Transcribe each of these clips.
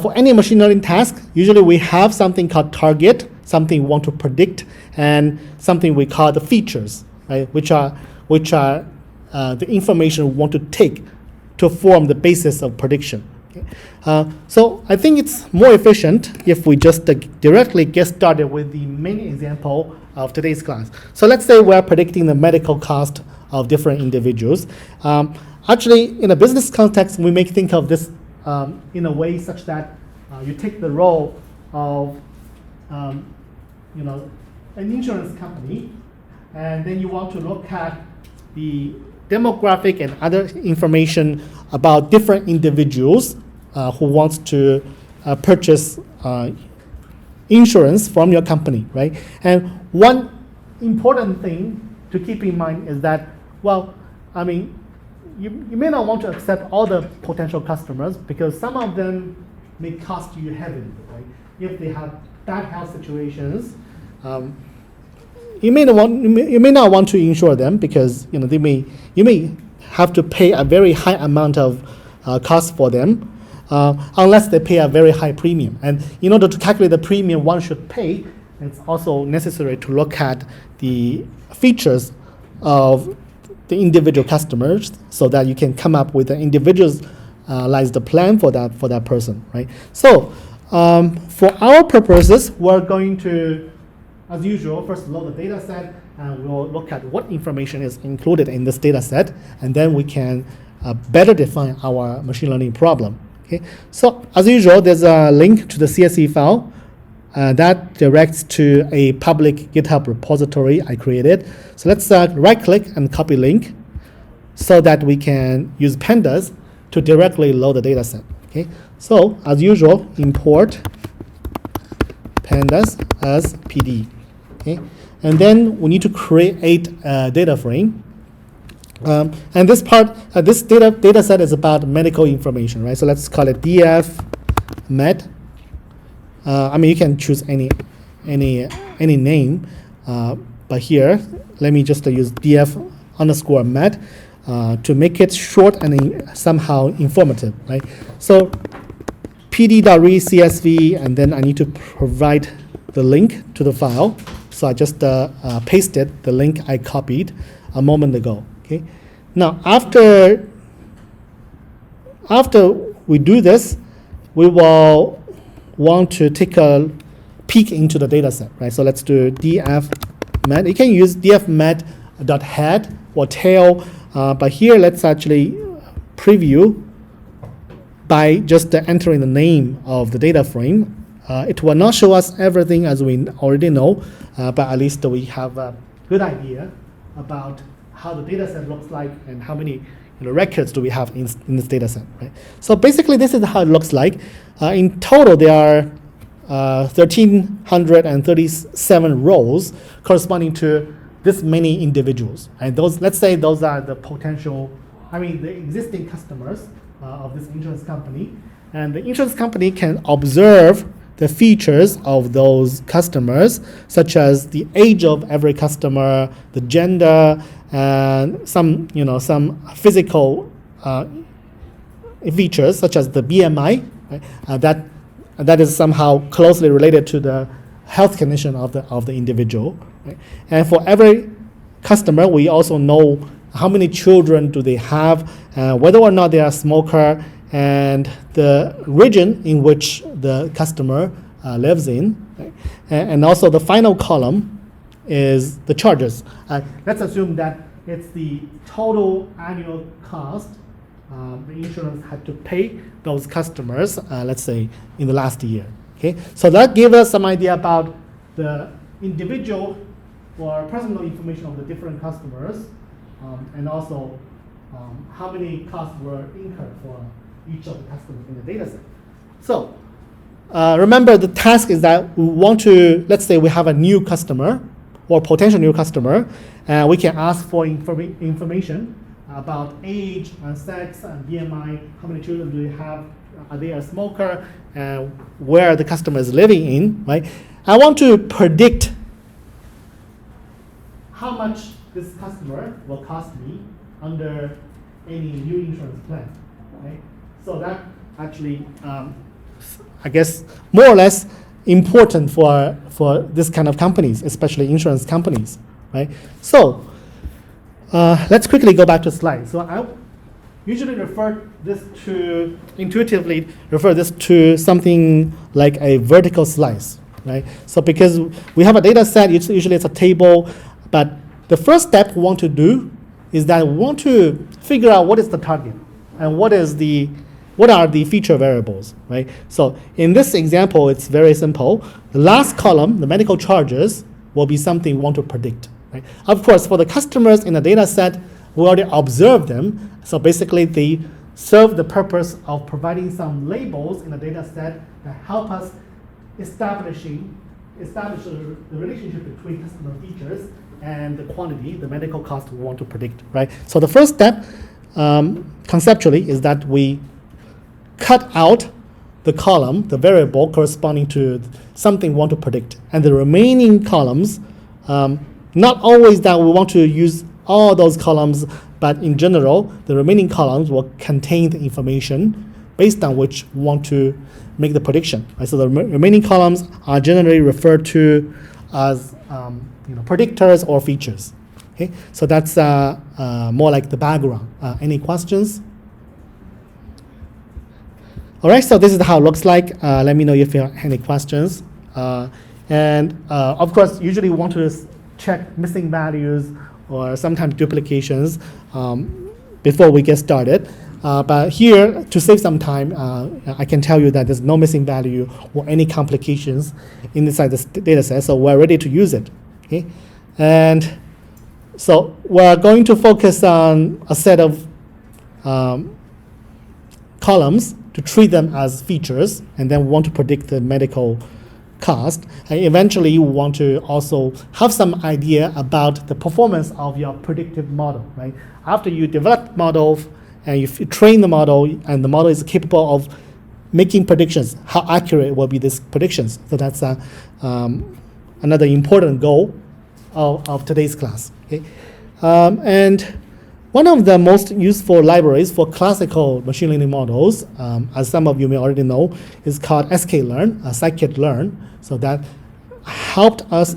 For any machine learning task, usually we have something called target, something we want to predict, and something we call the features, right? Which are the information we want to take to form the basis of prediction. Okay? So I think it's more efficient if we just directly get started with the main example of today's class. So let's say we're predicting the medical cost of different individuals. Actually, in a business context, we may think of this in a way such that you take the role of an insurance company, and then you want to look at the demographic and other information about different individuals who wants to purchase insurance from your company, right? And one important thing to keep in mind is that, well, I mean, you may not want to accept all the potential customers because some of them may cost you heavily, right? If they have bad health situations, you may not want to insure them because you may have to pay a very high amount of cost for them unless they pay a very high premium. And in order to calculate the premium one should pay, it's also necessary to look at the features of the individual customers so that you can come up with an individualized plan for that person, right? So for our purposes, we're going to, as usual, first load the data set, and we'll look at what information is included in this data set, and then we can better define our machine learning problem. Okay? So as usual, there's a link to the CSV file that directs to a public GitHub repository I created. So let's right-click and copy link so that we can use pandas to directly load the data set. Okay? So as usual, import pandas as PD. Okay? And then we need to create a data frame. And this part, this data set is about medical information, right? So let's call it df med. I mean, you can choose any name, but here, let me just use df_med to make it short and somehow informative, right? So pd.read CSV, and then I need to provide the link to the file. So I just pasted the link I copied a moment ago. Okay. Now after we do this, we will want to take a peek into the data set, right? So let's do df_med. You can use df_med.head or tail, but here let's actually preview by just entering the name of the data frame. It will not show us everything as we already know, but at least we have a good idea about how the data set looks like and how many records do we have in this data set, right? So basically this is how it looks like. In total there are 1,337 rows corresponding to this many individuals. And those, let's say those are the potential, the existing customers of this insurance company. And the insurance company can observe the features of those customers, such as the age of every customer, the gender, and some physical features, such as the BMI, right? That is somehow closely related to the health condition of the individual. Right? And for every customer, we also know how many children do they have, whether or not they are a smoker, and the region in which the customer lives in. Right? And also the final column is the charges. Let's assume that it's the total annual cost the insurance had to pay those customers, let's say, in the last year. Okay, so that gives us some idea about the individual or personal information of the different customers, and also how many costs were incurred for each of the customers in the data set. So remember, the task is that we want to, let's say we have a new customer or potential new customer, and we can ask for information about age and sex and BMI, how many children do they have, are they a smoker, and where the customer is living in, right? I want to predict how much this customer will cost me under any new insurance plan, right? So that actually I guess, more or less important for this kind of companies, especially insurance companies, right? So let's quickly go back to slides. So I usually intuitively refer this to something like a vertical slice, right? So because we have a data set, usually it's a table, but the first step we want to do is that we want to figure out what is the target and what are the feature variables, right? So in this example, it's very simple. The last column, the medical charges, will be something we want to predict, right? Of course, for the customers in the data set, we already observed them. So basically, they serve the purpose of providing some labels in the data set that help us establish the relationship between customer features and the quantity, the medical cost we want to predict, right? So the first step, conceptually, is that we cut out the column, the variable corresponding to something we want to predict, and the remaining columns, not always that we want to use all those columns, but in general, the remaining columns will contain the information based on which we want to make the prediction, right? So the remaining columns are generally referred to as predictors or features. Okay, so that's more like the background. Any questions? All right, so this is how it looks like. Let me know if you have any questions. And of course, usually we want to check missing values or sometimes duplications before we get started. But here, to save some time, I can tell you that there's no missing value or any complications inside this data set, so we're ready to use it. Okay? And so we're going to focus on a set of columns to treat them as features, and then we want to predict the medical cost. And eventually, we want to also have some idea about the performance of your predictive model, right? After you develop the model and you train the model, and the model is capable of making predictions, how accurate will be these predictions? So that's another important goal of today's class. Okay? And one of the most useful libraries for classical machine learning models, as some of you may already know, is called Scikit-Learn, Scikit-Learn. So that helped us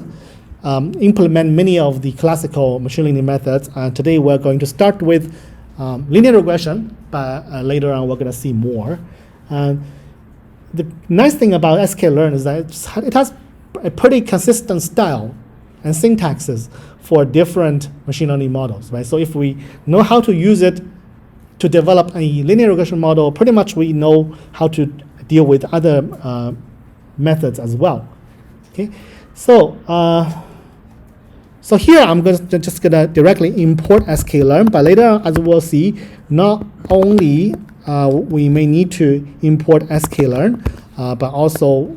implement many of the classical machine learning methods. Today we're going to start with linear regression, but later on we're going to see more. The nice thing about Scikit-Learn is that it has a pretty consistent style and syntaxes for different machine learning models, right? So if we know how to use it to develop a linear regression model, pretty much we know how to deal with other methods as well. Okay, so so here I'm just gonna directly import Scikit-Learn, but later, as we'll see, not only we may need to import Scikit-Learn, but also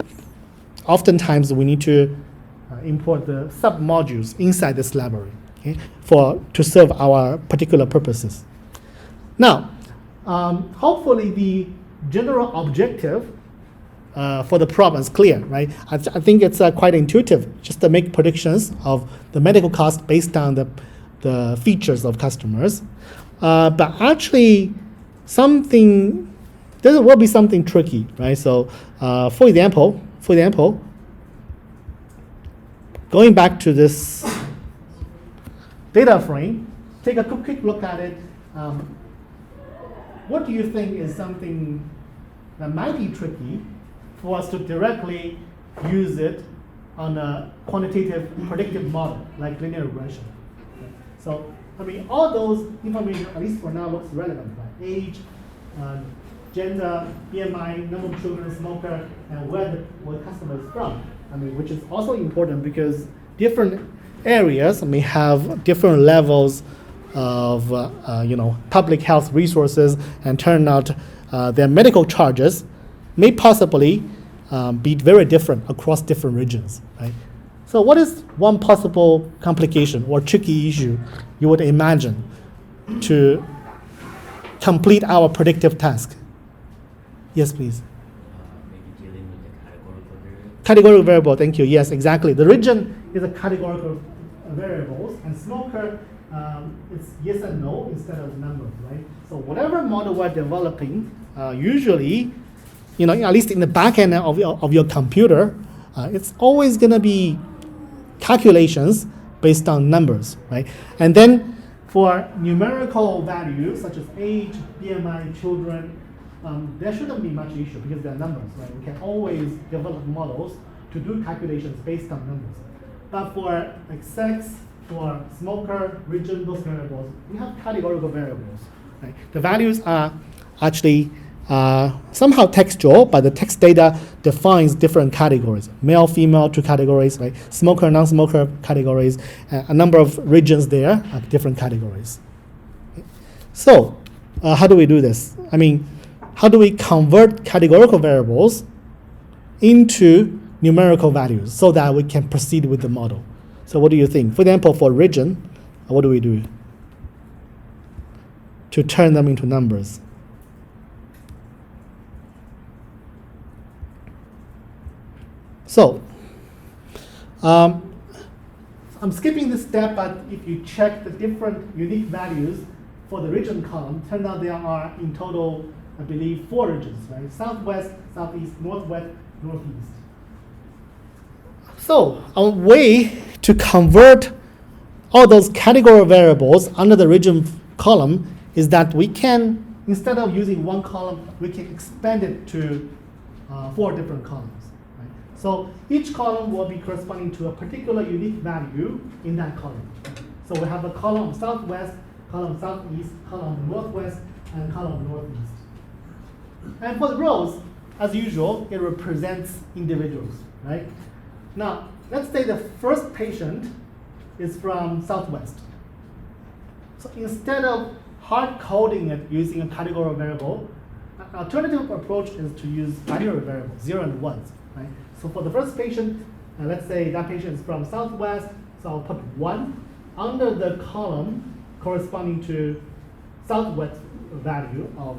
oftentimes we need to import the sub-modules inside this library, okay, to serve our particular purposes. Now, hopefully the general objective for the problem is clear, right? I think it's quite intuitive, just to make predictions of the medical cost based on the features of customers. But actually, there will be something tricky, right? So, for example, going back to this data frame, take a quick look at it. What do you think is something that might be tricky for us to directly use it on a quantitative predictive model like linear regression? Okay. So, I mean, all those information, at least for now, looks relevant, right? Age, gender, BMI, number of children, smoker, and where the customer is from. I mean, which is also important because different areas may have different levels of public health resources, and turn out their medical charges may possibly be very different across different regions, right? So what is one possible complication or tricky issue you would imagine to complete our predictive task? Yes, please. Categorical variable, thank you. Yes, exactly. The region is a categorical variable, and smoker, it's yes and no instead of numbers, right? So whatever model we're developing, usually at least in the back end of your computer, it's always going to be calculations based on numbers, right? And then for numerical values such as age, BMI, children, there shouldn't be much issue because they're numbers, right? We can always develop models to do calculations based on numbers. But for like sex, for smoker, region, those variables, we have categorical variables, right? The values are actually somehow textual, but the text data defines different categories. Male, female, 2 categories, right? Smoker, non-smoker categories, a number of regions there are different categories. So how do we do this? I mean, how do we convert categorical variables into numerical values so that we can proceed with the model? So what do you think? For example, for region, what do we do to turn them into numbers? So I'm skipping this step, but if you check the different unique values for the region column, turns out there are in total, I believe, 4 regions, right? Southwest, southeast, northwest, northeast. So a way to convert all those category variables under the region column is that we can, instead of using one column, we can expand it to 4 different columns. Right? So each column will be corresponding to a particular unique value in that column. So we have a column southwest, column southeast, column northwest, and column northeast. And for the rows, as usual, it represents individuals, right? Now, let's say the first patient is from Southwest. So instead of hard coding it using a categorical variable, an alternative approach is to use binary variables, 0 and 1s, right? So for the first patient, let's say that patient is from Southwest, so I'll put 1 under the column corresponding to Southwest value of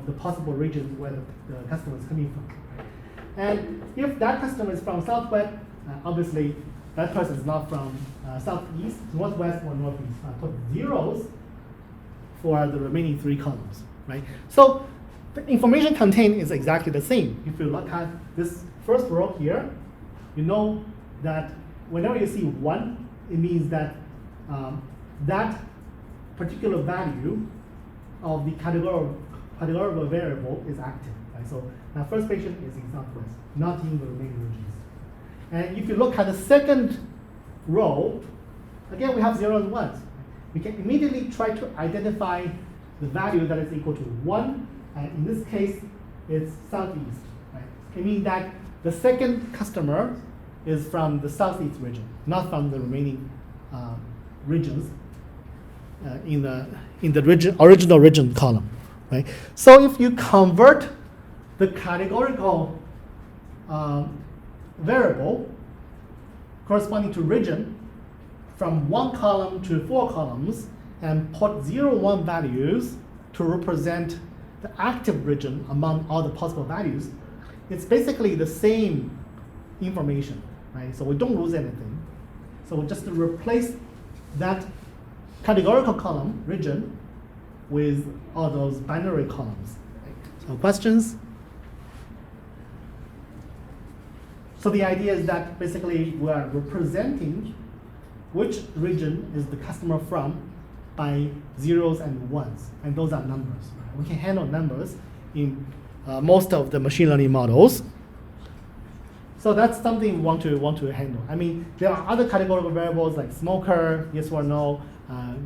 the possible regions where the customer is coming from. And if that customer is from Southwest, obviously that person is not from Southeast, Northwest, or Northeast. I put 0s for the remaining 3 columns, right? So the information contained is exactly the same. If you look at this first row here, you know that whenever you see 1, it means that that particular value of the categorical variable is active. Right? So my first patient is in Southwest, not in the remaining regions. And if you look at the second row, again we have 0 and 1s. We can immediately try to identify the value that is equal to 1, and in this case, it's Southeast. Right? It means that the second customer is from the Southeast region, not from the remaining regions in the original region column. Right? So if you convert the categorical variable corresponding to region from 1 column to 4 columns and put 0, 1 values to represent the active region among all the possible values, it's basically the same information, right? So we don't lose anything. So we just replace that categorical column, region, with all those binary columns. So questions? So the idea is that basically we are representing which region is the customer from by 0s and 1s, and those are numbers. Right? We can handle numbers in most of the machine learning models. So that's something we want to handle. I mean, there are other categorical variables like smoker, yes or no,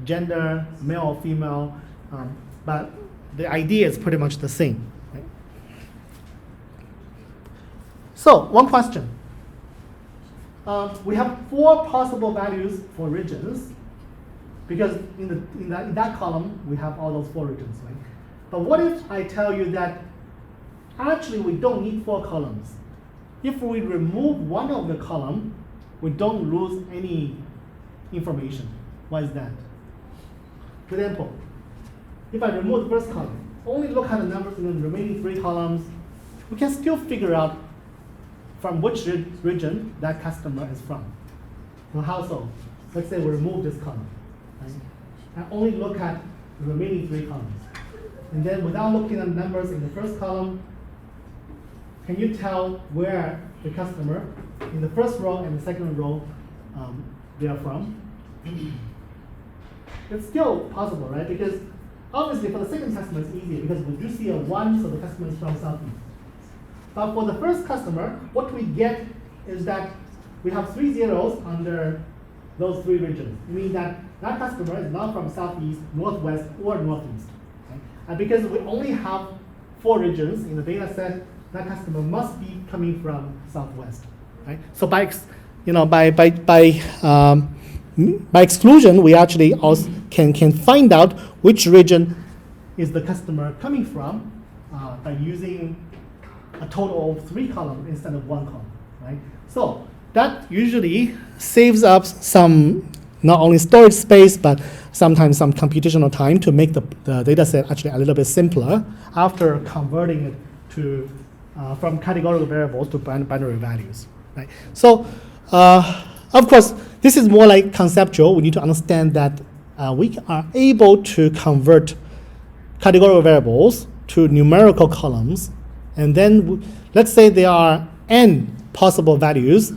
gender, male or female, but the idea is pretty much the same. Right? So one question. We have 4 possible values for regions, because in that column we have all those 4 regions, right? But what if I tell you that actually we don't need 4 columns? If we remove one of the column, we don't lose any information. Why is that? For example, if I remove the first column, only look at the numbers in the remaining 3 columns, we can still figure out from which region that customer is from. So how so? Let's say we remove this column, right? And only look at the remaining 3 columns. and then without looking at numbers in the first column, can you tell where the customer in the first row and the second row they are from? It's still possible, right? Because obviously for the second customer it's easier because we do see a 1, so the customer is from Southeast. But for the first customer, what we get is that we have 3 zeros under those 3 regions. It means that that customer is not from Southeast, Northwest, or Northeast. Okay? And because we only have 4 regions in the data set, that customer must be coming from Southwest. Right? So by exclusion, we actually also can find out which region is the customer coming from by using a total of 3 columns instead of 1 column. Right? So that usually saves up some not only storage space but sometimes some computational time to make the data set actually a little bit simpler after converting it to from categorical variables to binary values. Right? So of course, this is more like conceptual. We need to understand that we are able to convert categorical variables to numerical columns, and then let's say there are n possible values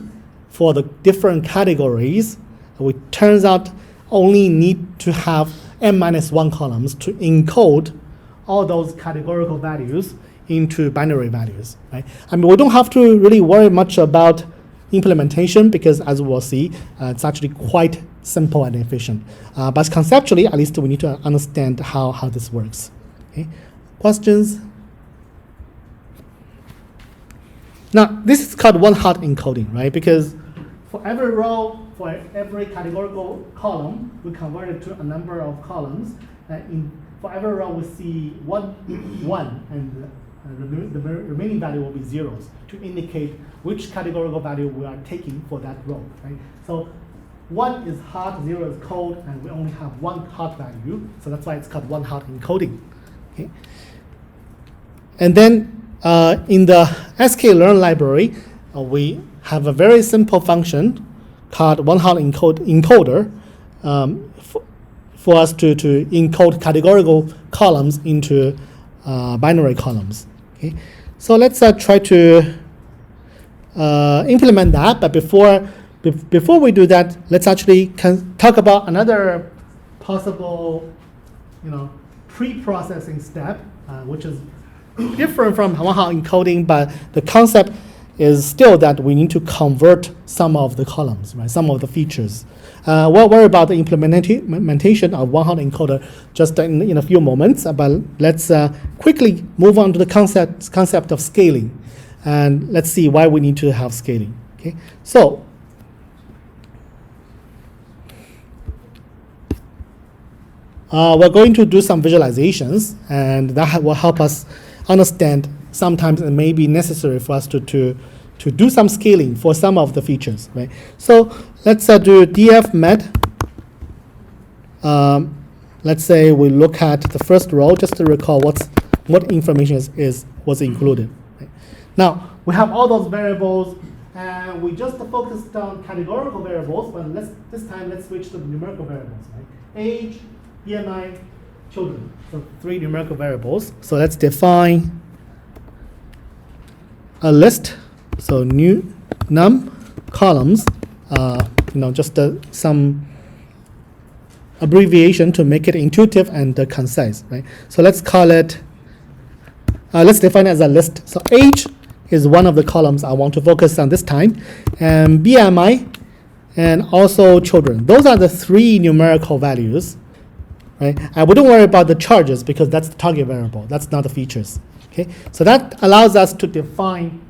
for the different categories. We turns out only need to have n-1 columns to encode all those categorical values into binary values. Right? I mean, we don't have to really worry much about implementation because, as we'll see, it's actually quite simple and efficient. But conceptually, at least we need to understand how this works. Okay? Questions? Now, this is called one-hot encoding, right? Because for every row, for every categorical column, we convert it to a number of columns. For every row, we see one, and the remaining value will be zeros to indicate which categorical value we are taking for that row. Right? So 1 is hot, 0 is cold, and we only have 1 hot value. So that's why it's called one-hot encoding. Okay? And then in the Scikit-Learn library, we have a very simple function called one-hot encoder for us to encode categorical columns into binary columns. Okay? So let's try to implement that. But before we do that, let's actually talk about another possible, pre-processing step, which is different from one-hot encoding, but the concept is still that we need to convert some of the columns, right? Some of the features. We'll worry about the implementation of one-hot encoder just in a few moments, but let's quickly move on to the concept of scaling, and let's see why we need to have scaling. Okay, so we're going to do some visualizations, and that will help us understand. Sometimes it may be necessary for us to do some scaling for some of the features, right? So let's do df-med. Let's say we look at the first row just to recall what information was included. Right? Now we have all those variables, and we just focused on categorical variables, but this time let's switch to the numerical variables. Right? Age, BMI, children. So 3 numerical variables. So let's define a list, so new num columns, just some abbreviation to make it intuitive and concise, right? So let's call it, let's define it as a list. So age is one of the columns I want to focus on this time, and BMI, and also children. Those are the 3 numerical values, right? And we don't worry about the charges because that's the target variable. That's not the features. Okay, so that allows us to define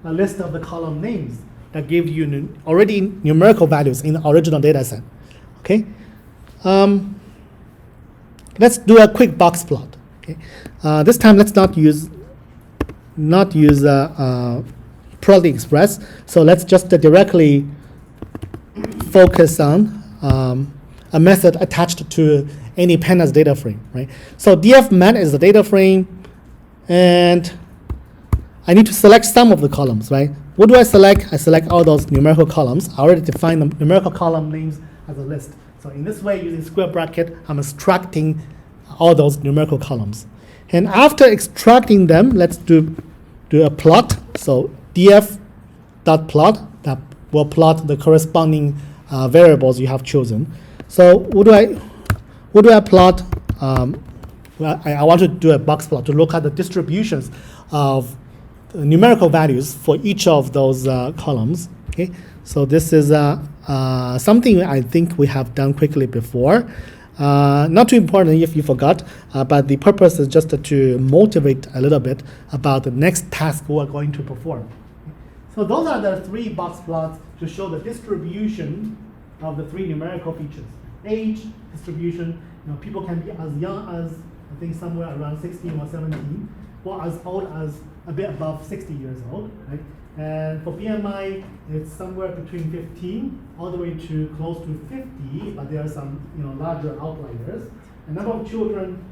a list of the column names that give you already numerical values in the original data set. Okay, let's do a quick box plot. Okay, this time let's not use Probability Express. So let's just directly focus on a method attached to any pandas data frame. Right. So df-med is the data frame. And I need to select some of the columns, right? What do I select? I select all those numerical columns. I already defined the numerical column names as a list. So in this way, using square bracket, I'm extracting all those numerical columns. And after extracting them, let's do a plot. So df.plot that will plot the corresponding variables you have chosen. So what do I plot? Well, I want to do a box plot to look at the distributions of numerical values for each of those columns. Okay, so this is something I think we have done quickly before. Not too important if you forgot, but the purpose is just to motivate a little bit about the next task we're going to perform. So those are the three box plots to show the distribution of the three numerical features. Age distribution, people can be as young as, I think, somewhere around 16 or 17, or as old as a bit above 60 years old, right? And for BMI, it's somewhere between 15 all the way to close to 50, but there are some larger outliers. A number of children,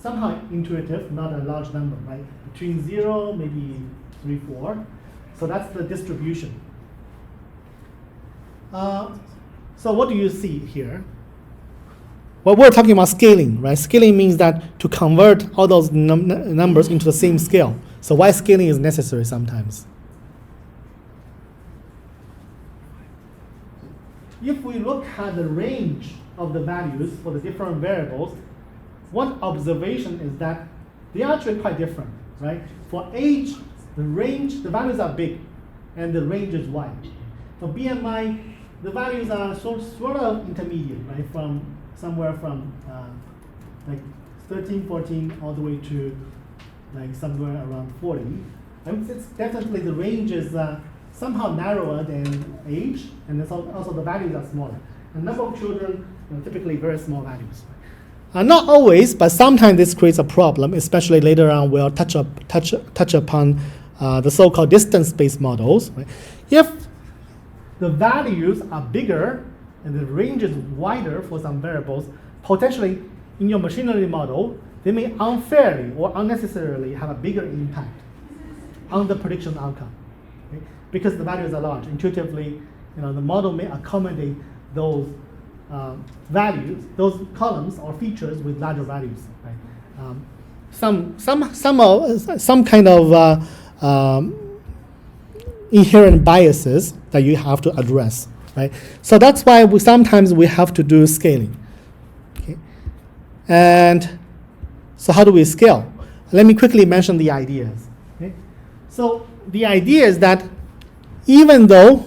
somehow intuitive, not a large number, right? Between 0, maybe 3, 4. So that's the distribution. So what do you see here? Well, we're talking about scaling, right? Scaling means that to convert all those numbers into the same scale. So why scaling is necessary sometimes? If we look at the range of the values for the different variables, one observation is that they are actually quite different, right? For age, the values are big, and the range is wide. For BMI, the values are sort of intermediate, right? From somewhere from like 13, 14, all the way to like somewhere around 40. And it's definitely the range is somehow narrower than age, and also the values are smaller. A number of children, typically very small values. Not always, but sometimes this creates a problem, especially later on we'll touch upon the so-called distance-based models. Right? If the values are bigger and the range is wider for some variables, potentially in your machine learning model, they may unfairly or unnecessarily have a bigger impact on the prediction outcome. Okay? Because the values are large. Intuitively, the model may accommodate those values, those columns or features with larger values. Right? Some kind of inherent biases that you have to address. Right? So that's why sometimes we have to do scaling. Okay? And so how do we scale? Let me quickly mention the ideas. Okay? So the idea is that even though,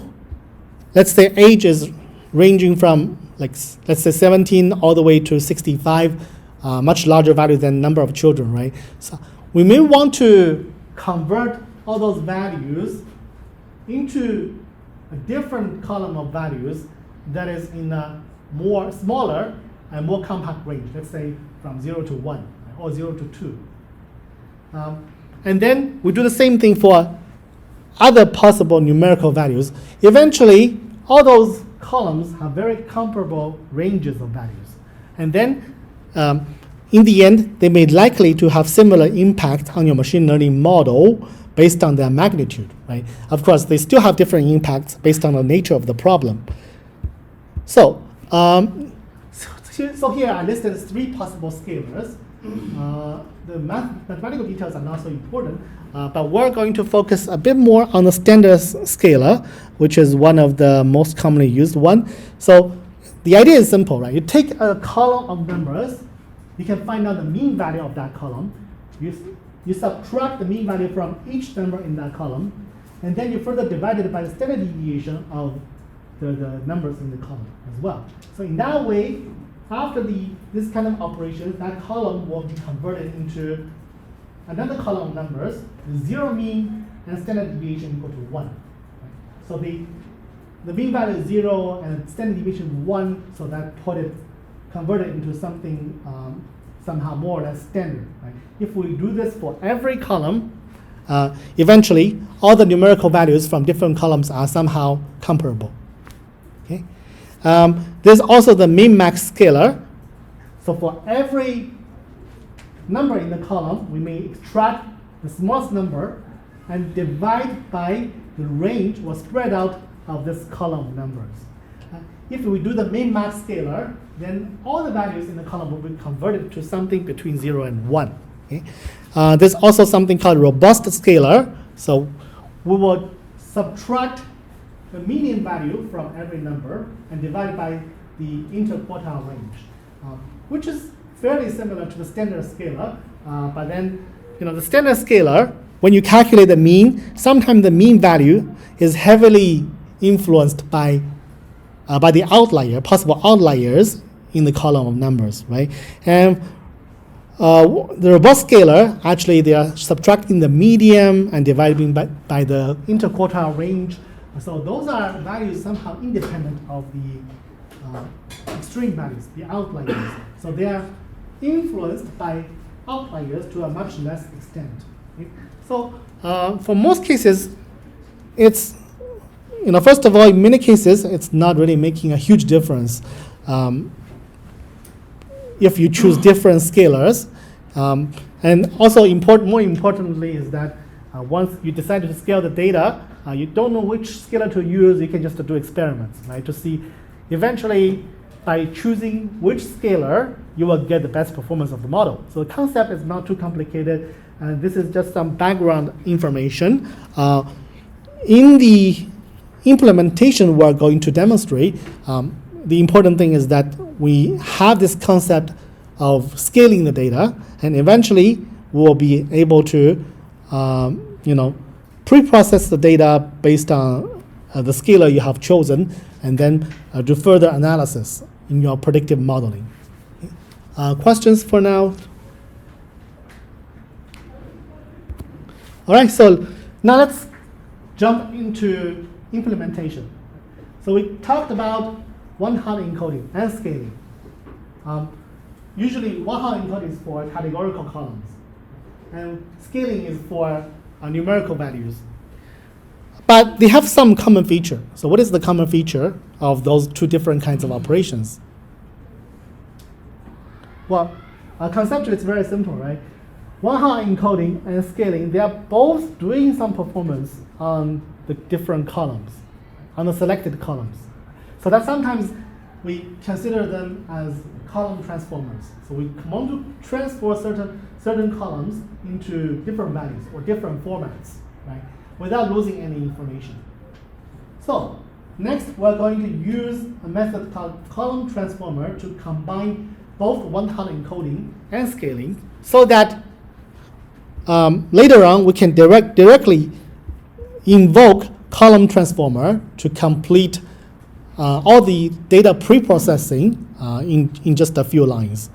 let's say, age is ranging from, let's say 17 all the way to 65, much larger value than number of children, right? So we may want to convert all those values into a different column of values that is in a more smaller and more compact range, let's say from 0 to 1, right? Or 0 to 2. And then we do the same thing for other possible numerical values. Eventually, all those columns have very comparable ranges of values. And then, in the end, they may likely to have similar impact on your machine learning model based on their magnitude, right? Of course, they still have different impacts based on the nature of the problem. So here I listed 3 possible scalars. The mathematical details are not so important, but we're going to focus a bit more on the standard scalar, which is one of the most commonly used one. So the idea is simple, right? You take a column of numbers, you can find out the mean value of that column. You subtract the mean value from each number in that column, and then you further divide it by the standard deviation of the numbers in the column as well. So in that way, after this kind of operation, that column will be converted into another column of numbers with 0 mean and standard deviation equal to 1. Right? So the mean value is 0 and standard deviation is 1, so that converted into something somehow more or less standard. Right? If we do this for every column, eventually all the numerical values from different columns are somehow comparable. Okay? There's also the min-max scalar. So for every number in the column, we may extract the smallest number and divide by the range or spread out of this column of numbers. If we do the min-max scalar, then all the values in the column will be converted to something between 0 and 1. Okay? There's also something called robust scalar. So we will subtract the median value from every number and divide by the interquartile range, which is fairly similar to the standard scalar. But then, the standard scalar, when you calculate the mean, sometimes the mean value is heavily influenced by the outlier, possible outliers in the column of numbers, right? And the robust scalar, actually, they are subtracting the median and dividing by the interquartile range. So those are values somehow independent of the extreme values, the outliers. So they are influenced by outliers to a much less extent. Okay? So for most cases, it's, first of all, in many cases, it's not really making a huge difference if you choose different scalars. And also more importantly is that once you decide to scale the data, you don't know which scalar to use, you can just do experiments, right? To see eventually by choosing which scalar, you will get the best performance of the model. So the concept is not too complicated, and this is just some background information. In the implementation we're going to demonstrate, the important thing is that we have this concept of scaling the data, and eventually we'll be able to, pre-process the data based on the scalar you have chosen, and then do further analysis in your predictive modeling. Questions for now? All right, so now let's jump into implementation. So we talked about one-hot encoding and scaling. Usually one-hot encoding is for categorical columns, and scaling is for numerical values. But they have some common feature. So what is the common feature of those two different kinds of operations? Well, conceptually it's very simple, right? One-hot encoding and scaling, they are both doing some performance on the different columns, on the selected columns. So that sometimes we consider them as column transformers. So we want to transfer certain columns into different values or different formats, right? Without losing any information. So next, we're going to use a method called column transformer to combine both one-hot encoding and scaling, so that later on we can directly invoke column transformer to complete all the data pre-processing in just a few lines.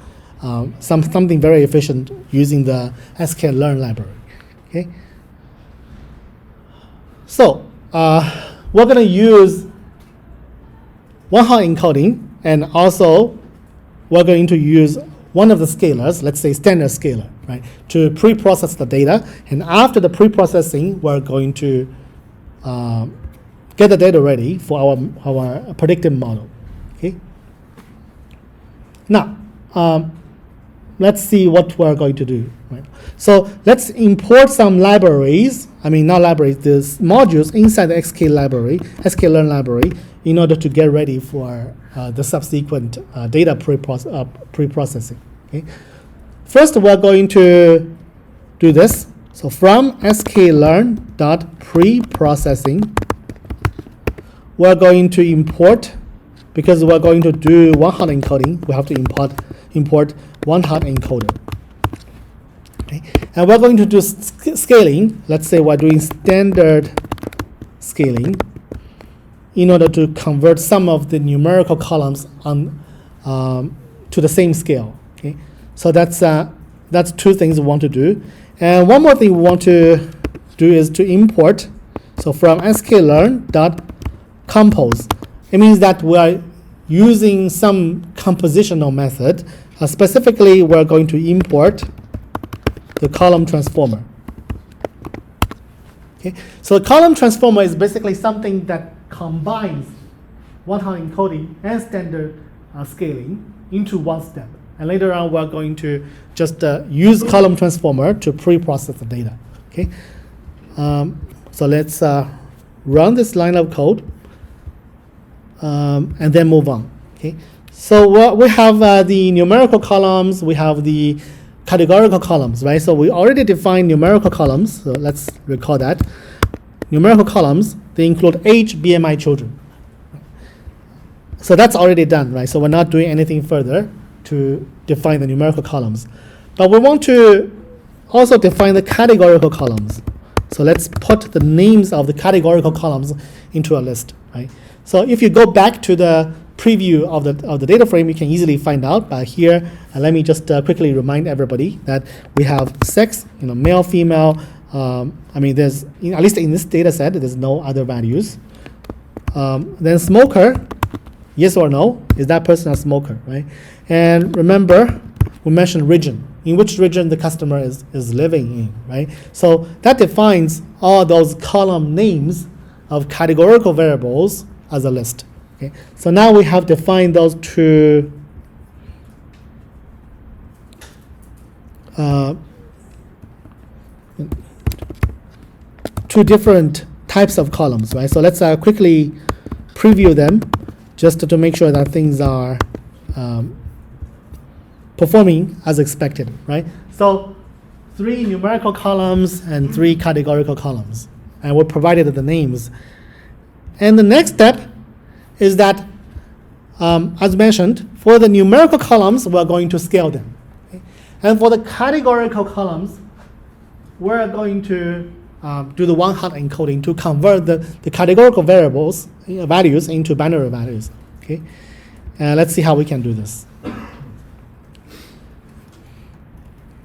Something very efficient using the Scikit-Learn library. Okay. So we're going to use one-hot encoding, and also we're going to use one of the scalars, let's say standard scalar, right, to pre-process the data. And after the pre-processing, we're going to get the data ready for our predictive model. Okay. Now, let's see what we're going to do. Right? So let's import some libraries. Not libraries, these modules inside the Scikit-Learn library, in order to get ready for the subsequent data pre-processing. Okay? First, we're going to do this. So from Scikit-Learn.preprocessing, we're going to import, because we're going to do one-hot encoding, we have to import one-hot encoder. Okay. And we're going to do scaling. Let's say we're doing standard scaling in order to convert some of the numerical columns to the same scale. Okay. So that's two things we want to do. And one more thing we want to do is to import. So from Scikit-Learn.compose, it means that we are using some compositional method. Specifically, we're going to import the column transformer. Okay, so the column transformer is basically something that combines one-hot encoding and standard scaling into one step. And later on, we're going to just use column transformer to pre-process the data. Okay, so let's run this line of code and then move on. Okay, so we have the numerical columns, we have the categorical columns, right? So we already defined numerical columns. So let's recall that. Numerical columns, they include age, BMI, children. So that's already done, right? So we're not doing anything further to define the numerical columns. But we want to also define the categorical columns. So let's put the names of the categorical columns into a list, right? So if you go back to the preview of the data frame, you can easily find out. But here, let me just quickly remind everybody that we have sex, male, female. There's, at least in this data set, there's no other values. Then smoker, yes or no, is that person a smoker, right? And remember, we mentioned region, in which region the customer is living in, right? So that defines all those column names of categorical variables as a list. Okay? So now we have defined those two different types of columns, right? So let's quickly preview them just to make sure that things are performing as expected, right? So 3 numerical columns and 3 categorical columns, and we provided the names. And the next step is that, as mentioned, for the numerical columns, we're going to scale them. Okay? And for the categorical columns, we're going to do the one-hot encoding to convert the categorical values into binary values. Okay? Let's see how we can do this.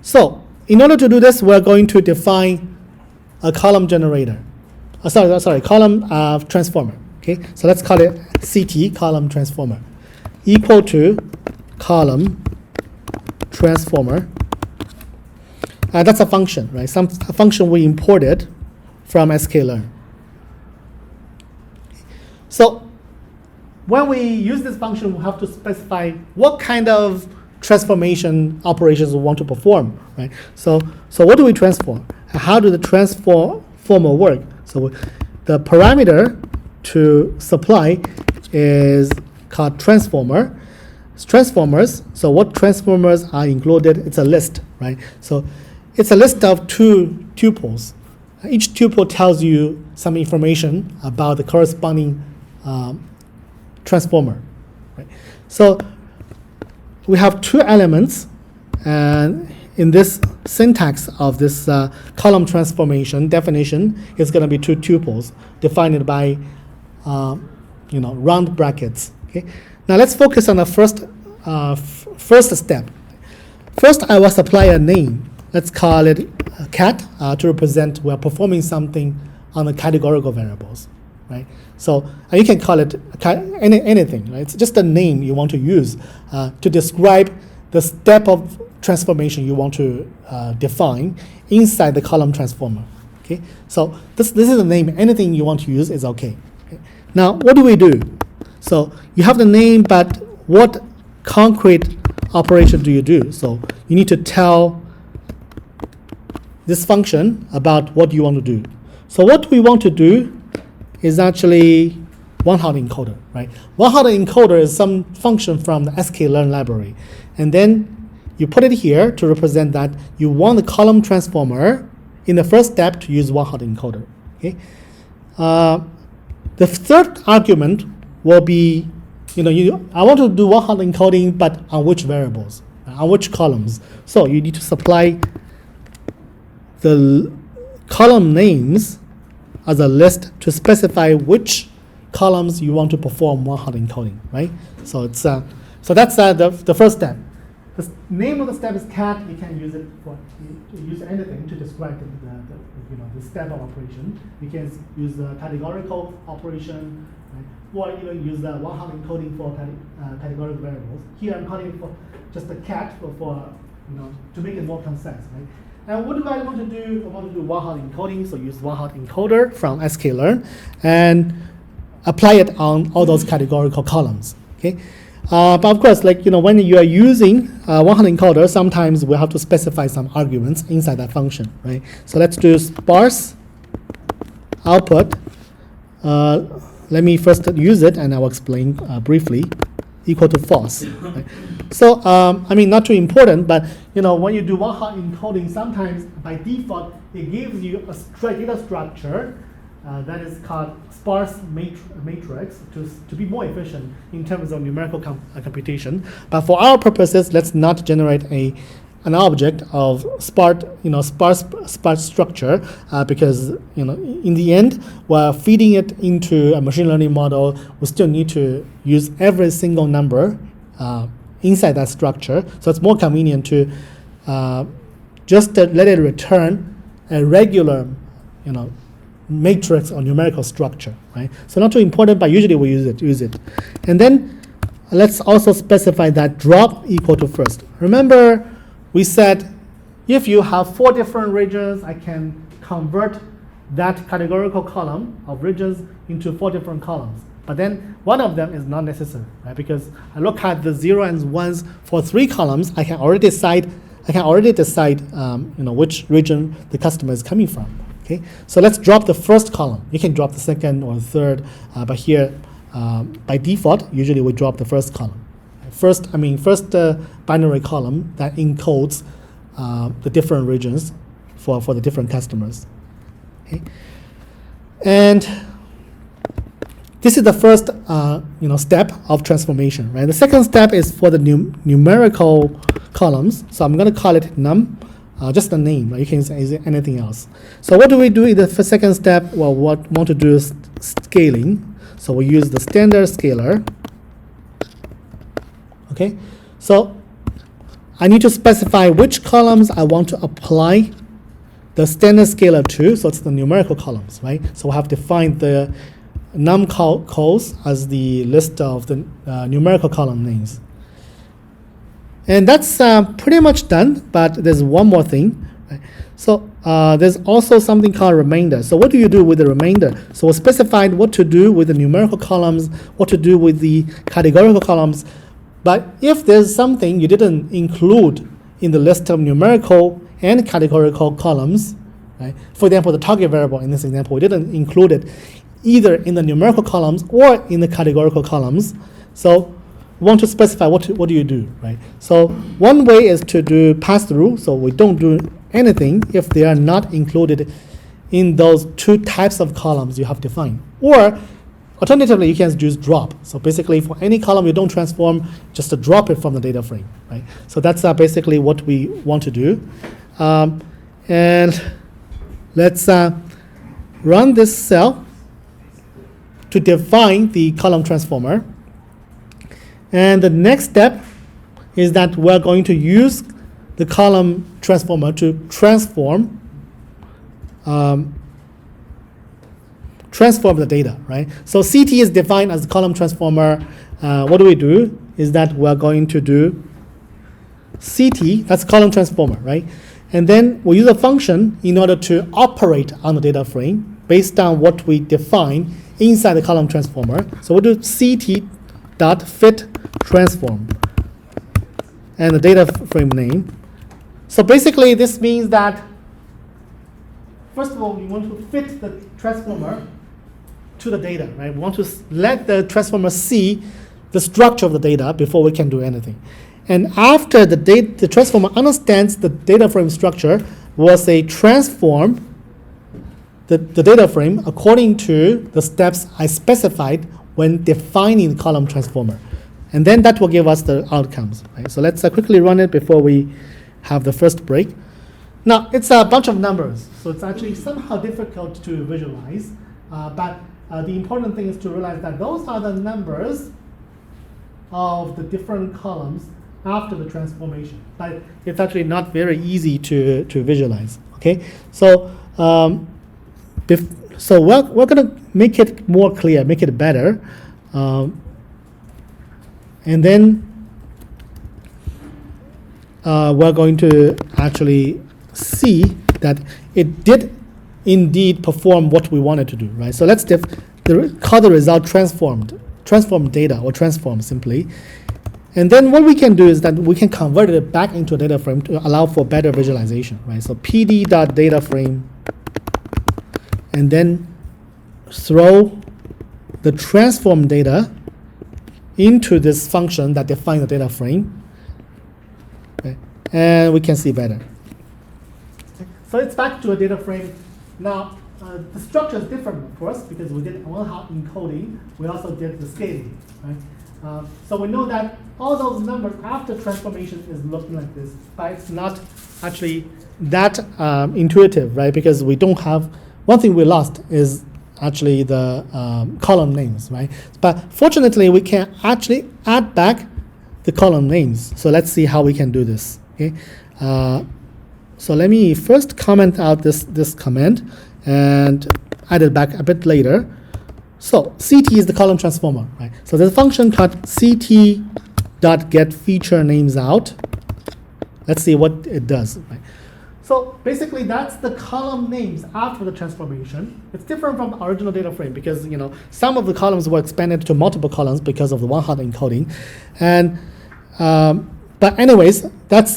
So, in order to do this, we're going to define a column generator. Column transformer. Okay, so let's call it CT, column transformer, equal to column transformer. That's a function, right? A function we imported from Scikit-Learn. So when we use this function, we have to specify what kind of transformation operations we want to perform, right? So what do we transform? How do the transformer work? So the parameter to supply is called transformers. So what transformers are included? It's a list, right? So it's a list of 2 tuples. Each tuple tells you some information about the corresponding transformer, right? So we have 2 elements, and in this syntax of this column transformation definition, it's going to be 2 tuples defined by round brackets. Okay. Now let's focus on the first step. First, I will supply a name. Let's call it cat to represent we're performing something on the categorical variables, right? So you can call it anything, right? It's just a name you want to use to describe the step of transformation you want to define inside the column transformer. Okay, so this is a name. Anything you want to use is okay. Now, what do we do? So you have the name, but what concrete operation do you do? So you need to tell this function about what you want to do. So what we want to do is actually one-hot encoder, right? One-hot encoder is some function from the Scikit-Learn library. And then you put it here to represent that you want the column transformer in the first step to use one-hot encoder. Okay. The third argument will be, I want to do one-hot encoding, but on which variables, on which columns. So you need to supply the column names as a list to specify which columns you want to perform one-hot encoding, right? So it's so that's the first step. The name of the step is cat. You can use it to use anything to describe the step of operation. You can use the categorical operation, right? Or even use the one-hot encoding for categorical variables. Here I'm calling it for just the cat for to make it more concise, right? And what do I want to do? I want to do one-hot encoding, so use one-hot encoder from Scikit-Learn and apply it on all those categorical columns. Okay. But of course, when you are using one-hot encoder, sometimes we have to specify some arguments inside that function, right? So let's do sparse output. Let me first use it, and I will explain briefly. Equal to false. Right? So not too important, but when you do one-hot encoding, sometimes by default it gives you a data structure that is called sparse matrix to be more efficient in terms of numerical computation. But for our purposes, let's not generate an object of sparse structure because in the end, while feeding it into a machine learning model, we still need to use every single number inside that structure. So it's more convenient to just let it return a regular, matrix or numerical structure, right? So not too important, but usually we use it. And then let's also specify that drop equal to first. Remember, we said if you have 4 different regions, I can convert that categorical column of regions into 4 different columns. But then one of them is not necessary, right? Because I look at the 0 and 1s for 3 columns, I can already decide which region the customer is coming from. Okay, so let's drop the first column. You can drop the second or third, but here by default, usually we drop the first column. First binary column that encodes the different regions for the different customers. Okay, and this is the first step of transformation, right? The second step is for the numerical columns. So I'm going to call it num. Just the name, right? You can say anything else. So what do we do in the second step? Well, what we want to do is scaling. So we use the standard scaler. Okay, so I need to specify which columns I want to apply the standard scaler to. So it's the numerical columns, right? So we have defined the num calls as the list of the numerical column names. And that's pretty much done, but there's one more thing. Right? So there's also something called remainder. So what do you do with the remainder? So we specified what to do with the numerical columns, what to do with the categorical columns. But if there's something you didn't include in the list of numerical and categorical columns, right? For example, the target variable in this example, we didn't include it either in the numerical columns or in the categorical columns. So we want to specify what do you do, right? So one way is to do pass-through. So we don't do anything if they are not included in those 2 types of columns you have defined. Or alternatively, you can use drop. So basically, for any column you don't transform, just to drop it from the data frame, right? So that's basically what we want to do. And let's run this cell to define the column transformer. And the next step is that we're going to use the column transformer to transform the data, right? So CT is defined as the column transformer. What do we do is that we're going to do CT, that's column transformer, right? And then we use a function in order to operate on the data frame based on what we define inside the column transformer. So we'll do CT.fit transform and the data frame name. So basically this means that first of all we want to fit the transformer to the data, right? We want to let the transformer see the structure of the data before we can do anything. And after the transformer understands the data frame structure, we'll say transform the data frame according to the steps I specified when defining the column transformer. And then that will give us the outcomes, right? So let's quickly run it before we have the first break. Now, it's a bunch of numbers, so it's actually somehow difficult to visualize, but the important thing is to realize that those are the numbers of the different columns after the transformation. But it's actually not very easy to visualize, okay? So, so we're going to make it more clear, make it better. And then we're going to actually see that it did indeed perform what we wanted to do, right? So let's call the result transformed data, or transform simply. And then what we can do is that we can convert it back into a data frame to allow for better visualization, right? So pd.dataFrame, and then throw the transform data into this function that defines the data frame. Okay. and we can see better. So it's back to a data frame. Now, the structure is different, of course, because we did one-hot encoding. We also did the scaling, right? So we know that all those numbers after transformation is looking like this, but it's not actually that intuitive, right? Because we don't have, one thing we lost is actually the column names, right? But fortunately, we can actually add back the column names. So let's see how we can do this, okay? So let me first comment out this comment and add it back a bit later. So CT is the column transformer, right? So there's a function called CT.getFeatureNamesOut. Let's see what it does, right? So basically that's the column names after the transformation. It's different from the original data frame because some of the columns were expanded to multiple columns because of the one-hot encoding. And but anyways, that's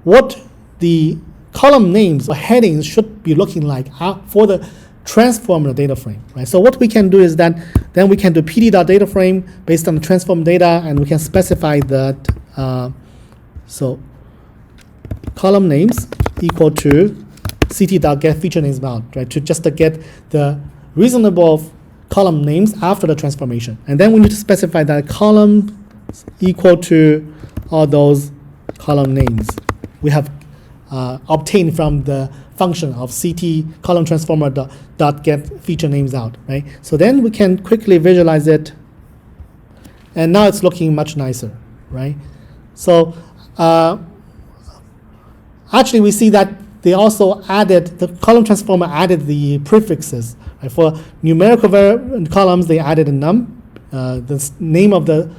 what the column names or headings should be looking like for the transformer data frame, right? So what we can do is that then we can do pd.dataframe based on the transform data, and we can specify that so column names equal to ct.getFeatureNamesOut, right? To just get the reasonable column names after the transformation, and then we need to specify that column equal to all those column names we have obtained from the function of ct column transformer dot get feature names out, right? So then we can quickly visualize it, and now it's looking much nicer, right? So actually we see that they also added, the column transformer added the prefixes, right? For numerical columns, they added a num, the name of the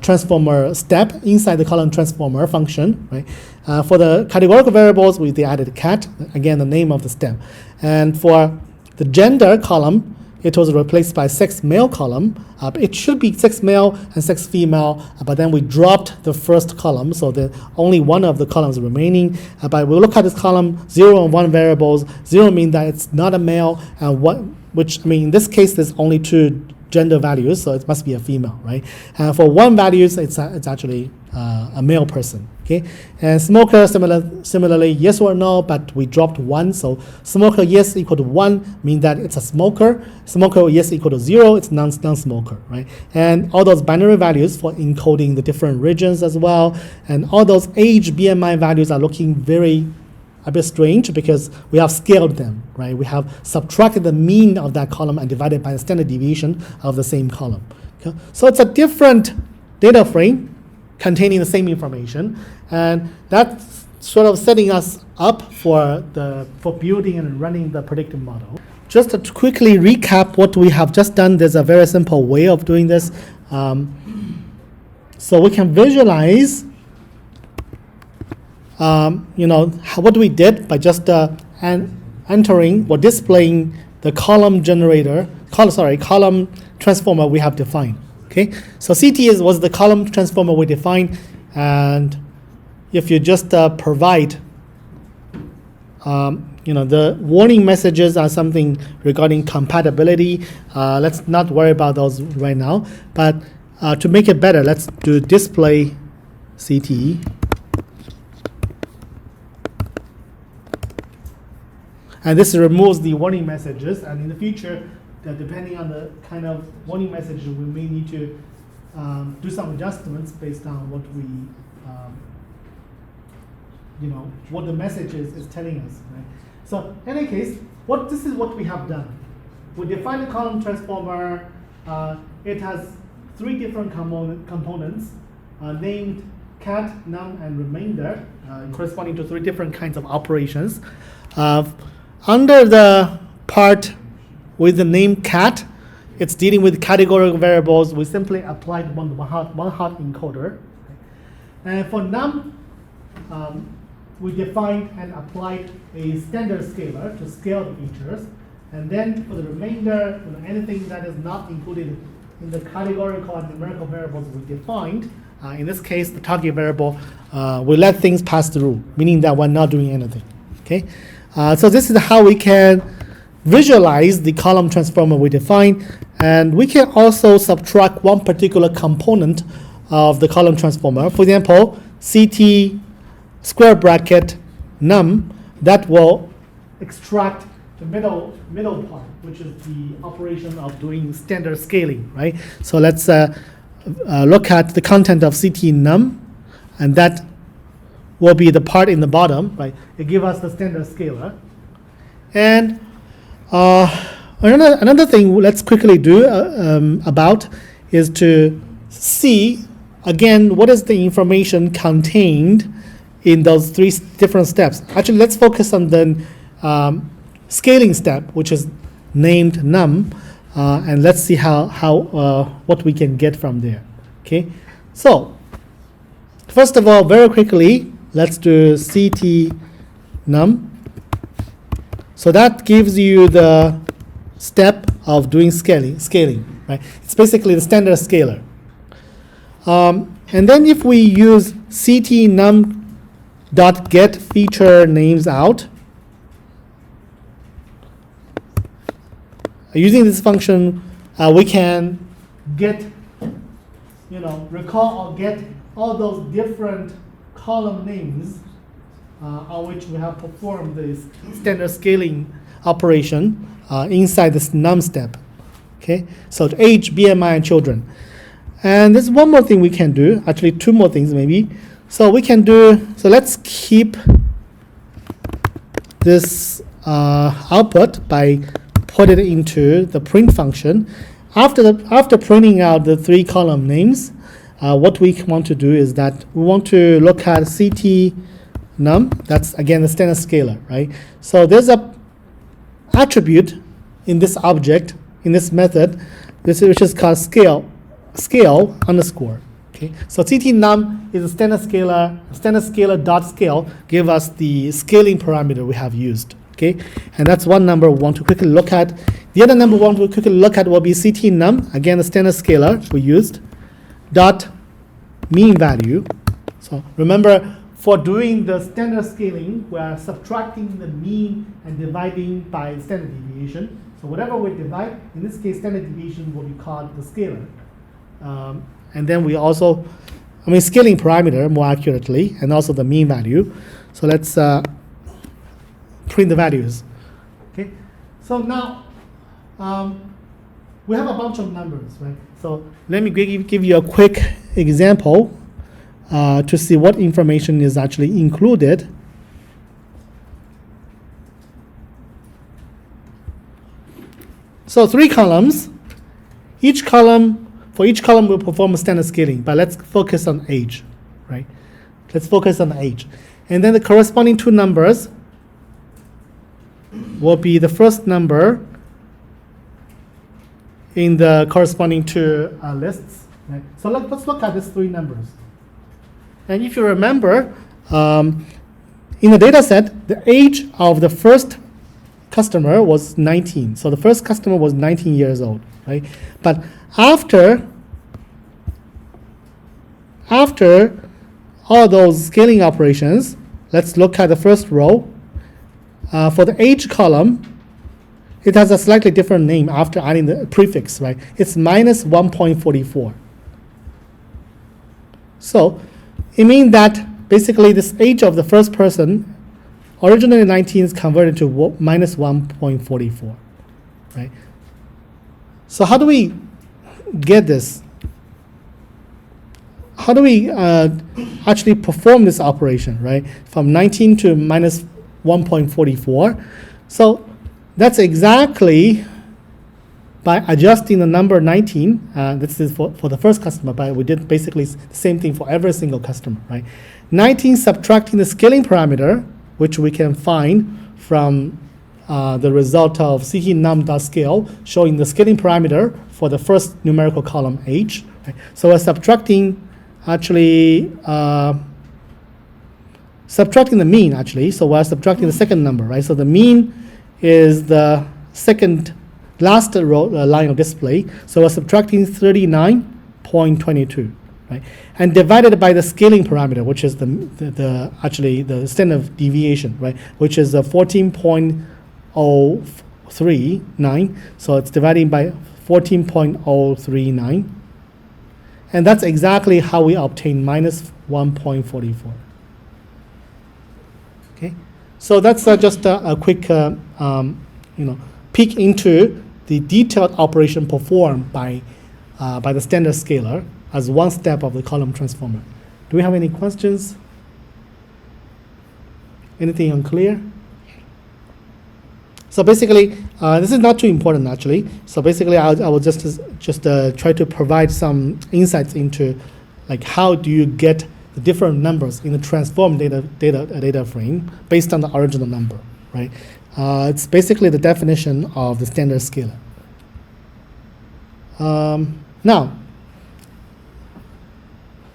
transformer step inside the column transformer function, right? For the categorical variables, they added cat, again, the name of the step. And for the gender column, it was replaced by sex male column. It should be sex male and sex female, but then we dropped the first column, so the only one of the columns remaining. But we look at this column, 0 and 1 variables. 0 means that it's not a male, and which I mean in this case there's only 2 gender values, so it must be a female, right? For 1 values, it's actually a male person, okay? And smoker, similarly, yes or no, but we dropped 1, so smoker yes equal to 1 means that it's a smoker. Smoker yes equal to 0, it's non-smoker, right? And all those binary values for encoding the different regions as well, and all those age BMI values are looking a bit strange because we have scaled them, right? We have subtracted the mean of that column and divided by the standard deviation of the same column. Okay? So it's a different data frame containing the same information, and that's sort of setting us up for building and running the predictive model. Just to quickly recap what we have just done, there's a very simple way of doing this. So we can visualize what we did by just entering or displaying the column transformer we have defined. Okay, so CT was the column transformer we defined, and if you just provide, the warning messages are something regarding compatibility. Let's not worry about those right now, but to make it better, let's do display CT. And this removes the warning messages, and in the future, depending on the kind of warning message, we may need to do some adjustments based on what we, what the message is telling us, right? So in any case, this is what we have done. We define the column transformer. It has 3 different components named cat, num, and remainder, corresponding to 3 different kinds of operations. Under the part with the name cat, it's dealing with categorical variables. We simply applied one hot encoder. And for num, we defined and applied a standard scaler to scale the features. And then for the remainder, anything that is not included in the categorical and numerical variables we defined, in this case, the target variable, we let things pass through, meaning that we're not doing anything. Okay. So this is how we can visualize the column transformer we define, and we can also subtract one particular component of the column transformer. For example, CT square bracket num that will extract the middle part, which is the operation of doing standard scaling, right? So let's look at the content of CT num, and that will be the part in the bottom, right? It gives us the standard scalar. And another thing let's quickly do about is to see again what is the information contained in those three different steps. Actually, let's focus on the scaling step, which is named num, and let's see how what we can get from there. Okay, so first of all, very quickly, let's do CT num. So that gives you the step of doing scaling, right? It's basically the standard scalar. And then if we use CT num dot get feature names out, using this function, we can get, recall or get all those different column names on which we have performed this standard scaling operation inside this num step. Okay, so age, BMI, and children. And there's one more thing we can do, actually two more things maybe. So we can do, so let's keep this output by put it into the print function. After printing out the three column names, what we want to do is that we want to look at CT num. That's again the standard scalar, right? So there's a attribute in this object, in this method, which is called scale underscore. Okay, so CT num is a standard scalar dot scale give us the scaling parameter we have used. Okay, and that's one number we want to quickly look at. The other number we want to quickly look at will be CT num, again the standard scalar we used, dot mean value. So remember, for doing the standard scaling, we are subtracting the mean and dividing by standard deviation. So whatever we divide, in this case standard deviation will be called the scalar. And then we also, scaling parameter more accurately, and also the mean value. So let's print the values. Okay, so now we have a bunch of numbers, right? So let me give you a quick example to see what information is actually included. So three columns. For each column we'll perform a standard scaling, but let's focus on age, right? Let's focus on age. And then the corresponding two numbers will be the first number in the corresponding two lists. Right? So let's look at these three numbers. And if you remember, in the data set, the age of the first customer was 19. So the first customer was 19 years old, right? But after all those scaling operations, let's look at the first row. For the age column, it has a slightly different name after adding the prefix, right? It's minus 1.44. So it means that basically this age of the first person, originally 19, is converted to minus 1.44, right? So how do we get this? How do we actually perform this operation, right? From 19 to minus 1.44. So that's exactly by adjusting the number 19. This is for the first customer, but we did basically the same thing for every single customer, right? 19 subtracting the scaling parameter, which we can find from the result of CT num.scale, showing the scaling parameter for the first numerical column age. Right? So we're subtracting subtracting the mean actually. So we're subtracting the second number, right? So the mean is the second last line of display. So we're subtracting 39.22, right? And divided by the scaling parameter, which is the standard deviation, right? Which is 14.039. So it's dividing by 14.039. And that's exactly how we obtain minus 1.44. So that's just a quick peek into the detailed operation performed by the standard scaler as one step of the column transformer. Do we have any questions? Anything unclear? So basically, this is not too important actually. So basically, I will just try to provide some insights into like how do you get the different numbers in the transformed data frame based on the original number, right? It's basically the definition of the standard scaler. Now,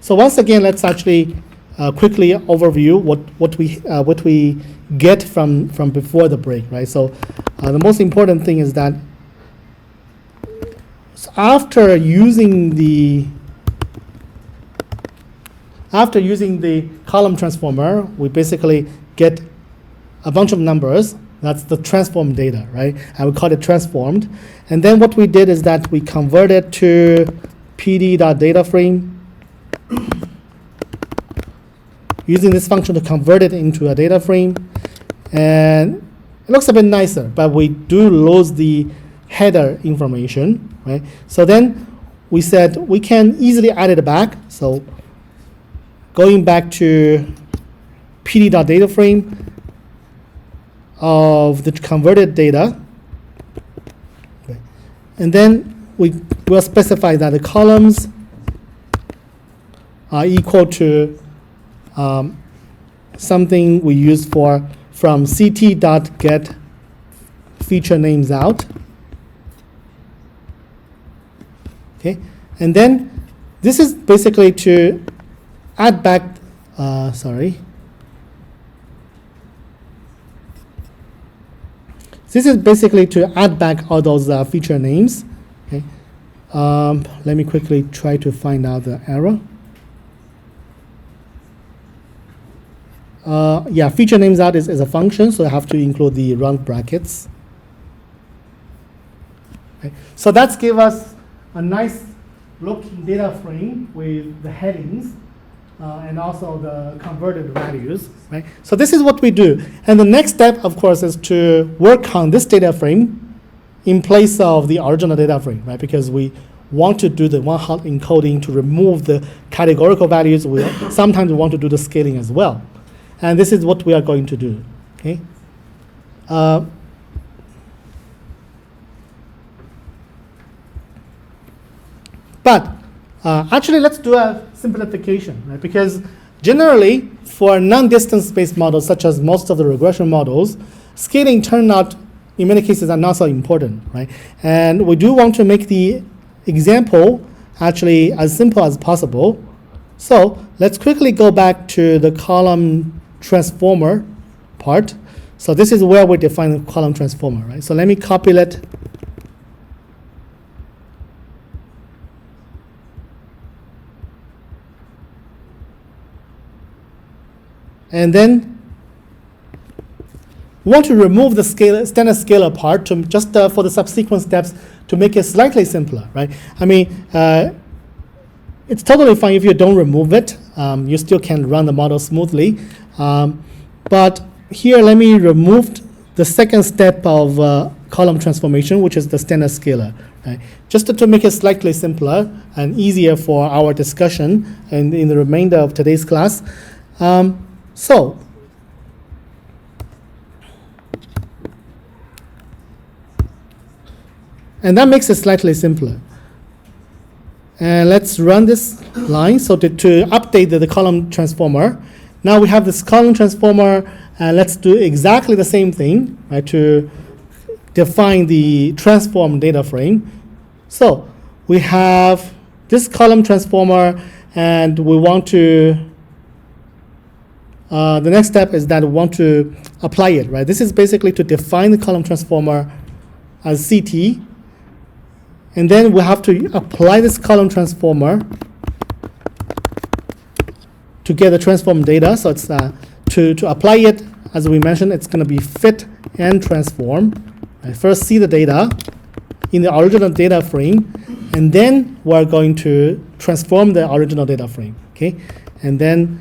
so once again, let's actually quickly overview what we get from before the break, right? So the most important thing is that after using the column transformer, we basically get a bunch of numbers. That's the transformed data, right? I would call it transformed. And then what we did is that we converted to pd.dataframe using this function to convert it into a data frame. And it looks a bit nicer, but we do lose the header information, right? So then we said we can easily add it back. So going back to pd.dataframe of the converted data, okay. And then we will specify that the columns are equal to something we use from ct.get feature names out. Okay, and then this is basically to add back, This is basically to add back all those feature names. Okay, let me quickly try to find out the error. Yeah, feature names out is a function, so I have to include the round brackets. Okay. So that's give us a nice looking data frame with the headings and also the converted values, right? So this is what we do. And the next step, of course, is to work on this data frame in place of the original data frame, right? Because we want to do the one-hot encoding to remove the categorical values. Sometimes we want to do the scaling as well. And this is what we are going to do, okay? But actually, let's do a simplification, right? Because generally, for non-distance-based models, such as most of the regression models, scaling turn out, in many cases, are not so important, right? And we do want to make the example actually as simple as possible. So let's quickly go back to the column transformer part. So this is where we define the column transformer, right? So let me copy it. And then we want to remove the standard scalar part to just for the subsequent steps to make it slightly simpler, right? I mean, it's totally fine if you don't remove it. You still can run the model smoothly. But here, let me remove the second step of column transformation, which is the standard scalar, right? Just to make it slightly simpler and easier for our discussion and in the remainder of today's class. And that makes it slightly simpler. And let's run this line. So to update the column transformer, now we have this column transformer, and let's do exactly the same thing, right, to define the transformed data frame. So we have this column transformer, and we want to, the next step is that we want to apply it, right? This is basically to define the column transformer as CT, and then we have to apply this column transformer to get the transformed data. So it's to apply it, as we mentioned, it's going to be fit and transform. I first see the data in the original data frame, and then we're going to transform the original data frame. Okay, and then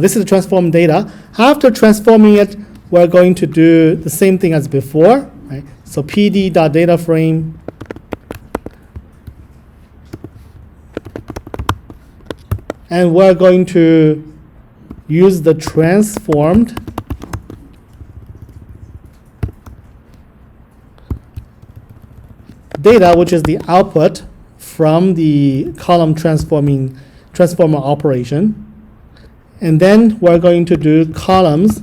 this is the transformed data. After transforming it, we're going to do the same thing as before, right? So pd.dataframe and we're going to use the transformed data, which is the output from the column transformer operation. And then we're going to do columns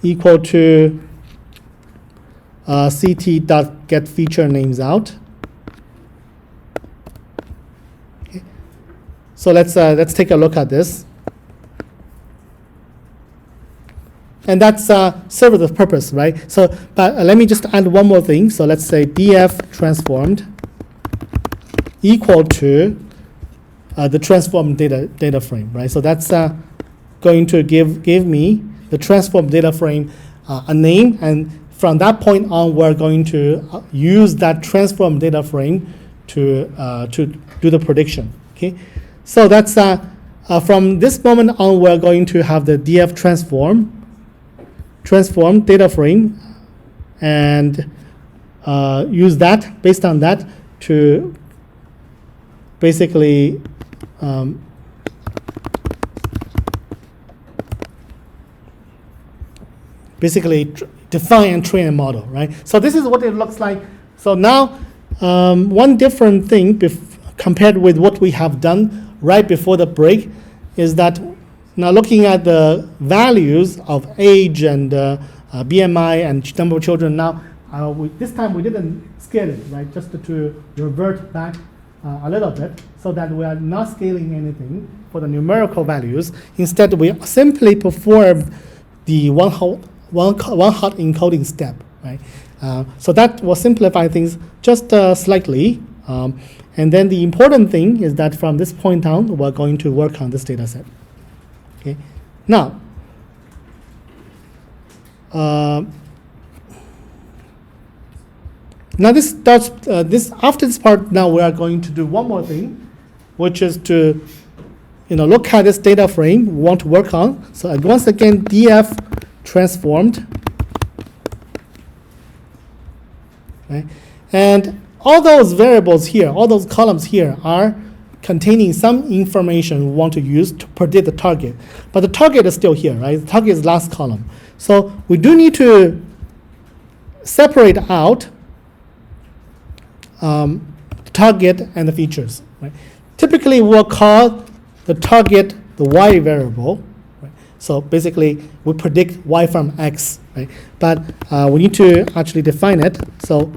equal to ct.getFeatureNamesOut. Okay. So let's take a look at this. And that's serves the purpose, right? So, but let me just add one more thing. So let's say df transformed equal to the transformed data frame, right? So that's going to give me the transformed data frame a name, and from that point on, we're going to use that transformed data frame to do the prediction. Okay, so that's from this moment on, we're going to have the df transform data frame and use that, based on that, to basically define and train a model, right? So this is what it looks like. So now one different thing compared with what we have done right before the break is that now looking at the values of age and BMI and number of children, now this time we didn't scale it, right? Just to revert back a little bit so that we are not scaling anything for the numerical values. Instead, we simply perform the one hot encoding step, right? So that will simplify things just slightly. And then the important thing is that from this point on, we're going to work on this data set. Okay. Now, this starts. After this part, now we are going to do one more thing, which is to, look at this data frame we want to work on. So once again, df transformed, right? And all those variables here, all those columns here are containing some information we want to use to predict the target. But the target is still here, right? The target is last column. So we do need to separate out the target and the features, right? Typically, we'll call the target the y variable, right? So basically, we predict y from x, right? But we need to actually define it. So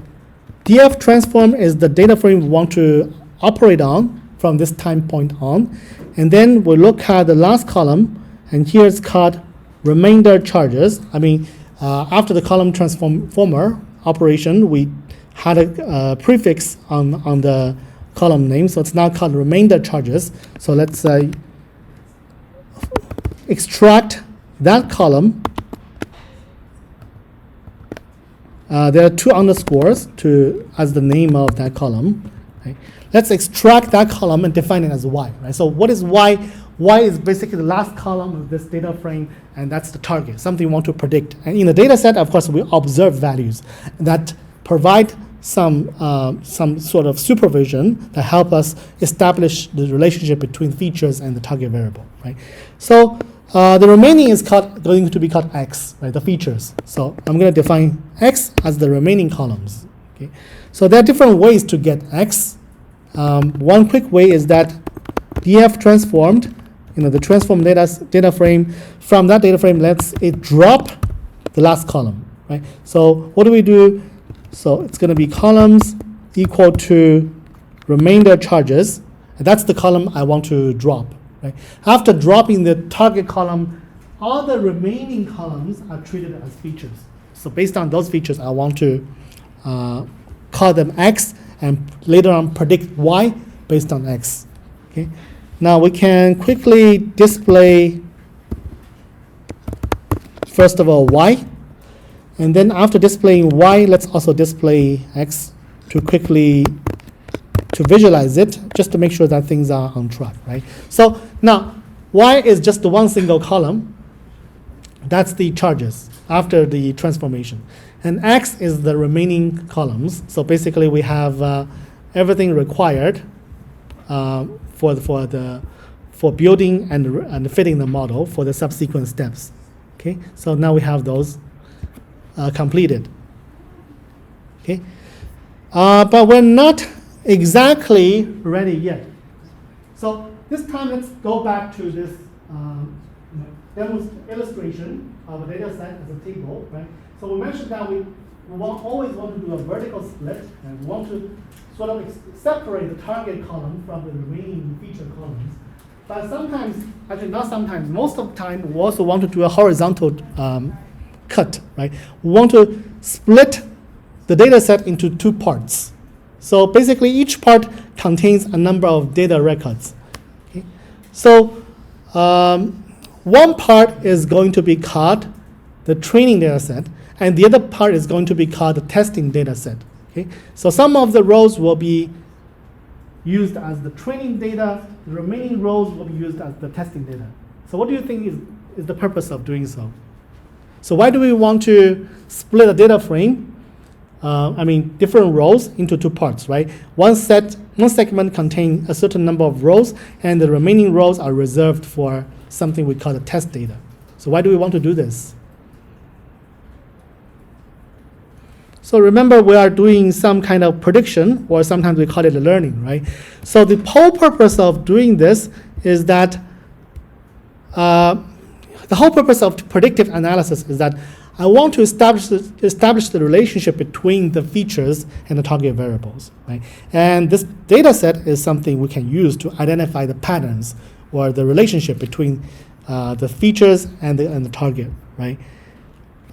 df transform is the data frame we want to operate on from this time point on. And then we look at the last column, and here it's called remainder charges. After the column transformer operation, we had a prefix on the column name, so it's now called remainder charges. So let's extract that column. There are two underscores as the name of that column. Right? Let's extract that column and define it as y. Right? So what is y? Y is basically the last column of this data frame, and that's the target, something we want to predict. And in the data set, of course, we observe values that provide some sort of supervision that help us establish the relationship between features and the target variable. Right? So the remaining is going to be called x, right? The features. So I'm going to define x as the remaining columns. Okay. So there are different ways to get x. One quick way is that df transformed, the transformed data frame. From that data frame, let's drop the last column, right? So what do we do? So it's going to be columns equal to remainder charges. And that's the column I want to drop. Right? After dropping the target column, all the remaining columns are treated as features. So based on those features, I want to call them x and later on predict y based on x. Okay. Now we can quickly display, first of all, y. And then after displaying y, let's also display x to visualize it, just to make sure that things are on track, right? So now, y is just the one single column. That's the charges. after the transformation. And X is the remaining columns. So basically we have everything required for building and fitting the model for the subsequent steps. Okay, so now we have those completed. Okay, but we're not exactly ready yet. So this time let's go back to this illustration of a data set as a table, right? So we mentioned that we always want to do a vertical split, and we want to sort of separate the target column from the remaining feature columns. But sometimes, actually not sometimes, most of the time, we also want to do a horizontal cut, right? We want to split the data set into two parts. So basically, each part contains a number of data records. Okay? So one part is going to be called the training data set, and the other part is going to be called the testing data set. Okay? So some of the rows will be used as the training data, the remaining rows will be used as the testing data. So what do you think is the purpose of doing so? So why do we want to split a data frame, different rows into two parts, right? One segment contains a certain number of rows, and the remaining rows are reserved for something we call the test data. So why do we want to do this? So remember, we are doing some kind of prediction, or sometimes we call it learning, right? So the whole purpose of doing this is that the whole purpose of predictive analysis is that I want to establish the relationship between the features and the target variables, right? And this data set is something we can use to identify the patterns or the relationship between the features and the target, right?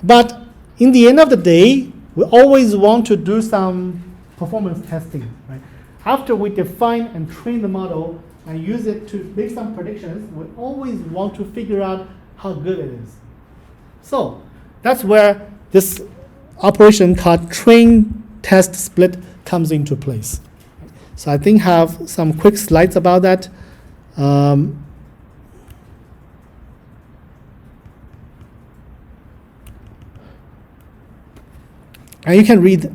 But in the end of the day, we always want to do some performance testing, right? After we define and train the model and use it to make some predictions, we always want to figure out how good it is. So that's where this operation called train test split comes into place. So I think I have some quick slides about that. And you can read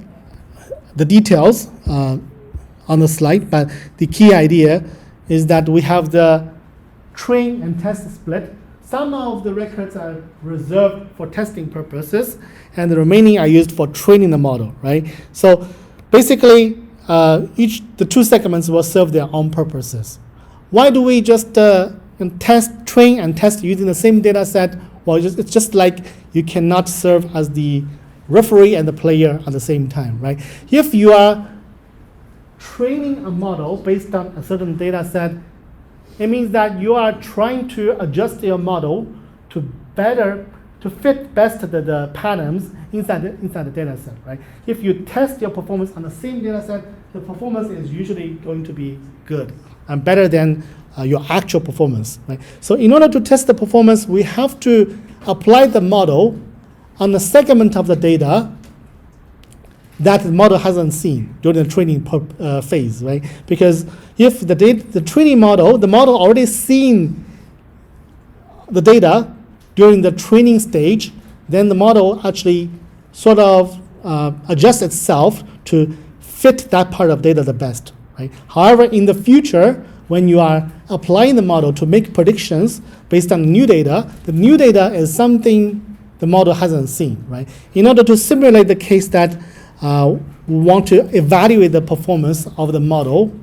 the details on the slide, but the key idea is that we have the train and test split. Some of the records are reserved for testing purposes, and the remaining are used for training the model, right? So basically, the two segments will serve their own purposes. Why do we just train and test using the same data set? Well, it's just like you cannot serve as the referee and the player at the same time, right? If you are training a model based on a certain data set, it means that you are trying to adjust your model to fit best the patterns inside the data set, right? If you test your performance on the same data set, the performance is usually going to be good and better than your actual performance, right? So in order to test the performance, we have to apply the model on a segment of the data that the model hasn't seen during the training phase, right? Because if the training model, the model already seen the data during the training stage, then the model actually sort of adjusts itself to fit that part of data the best, right? However, in the future, when you are applying the model to make predictions based on new data, the new data is something the model hasn't seen, right? In order to simulate the case that we want to evaluate the performance of the model,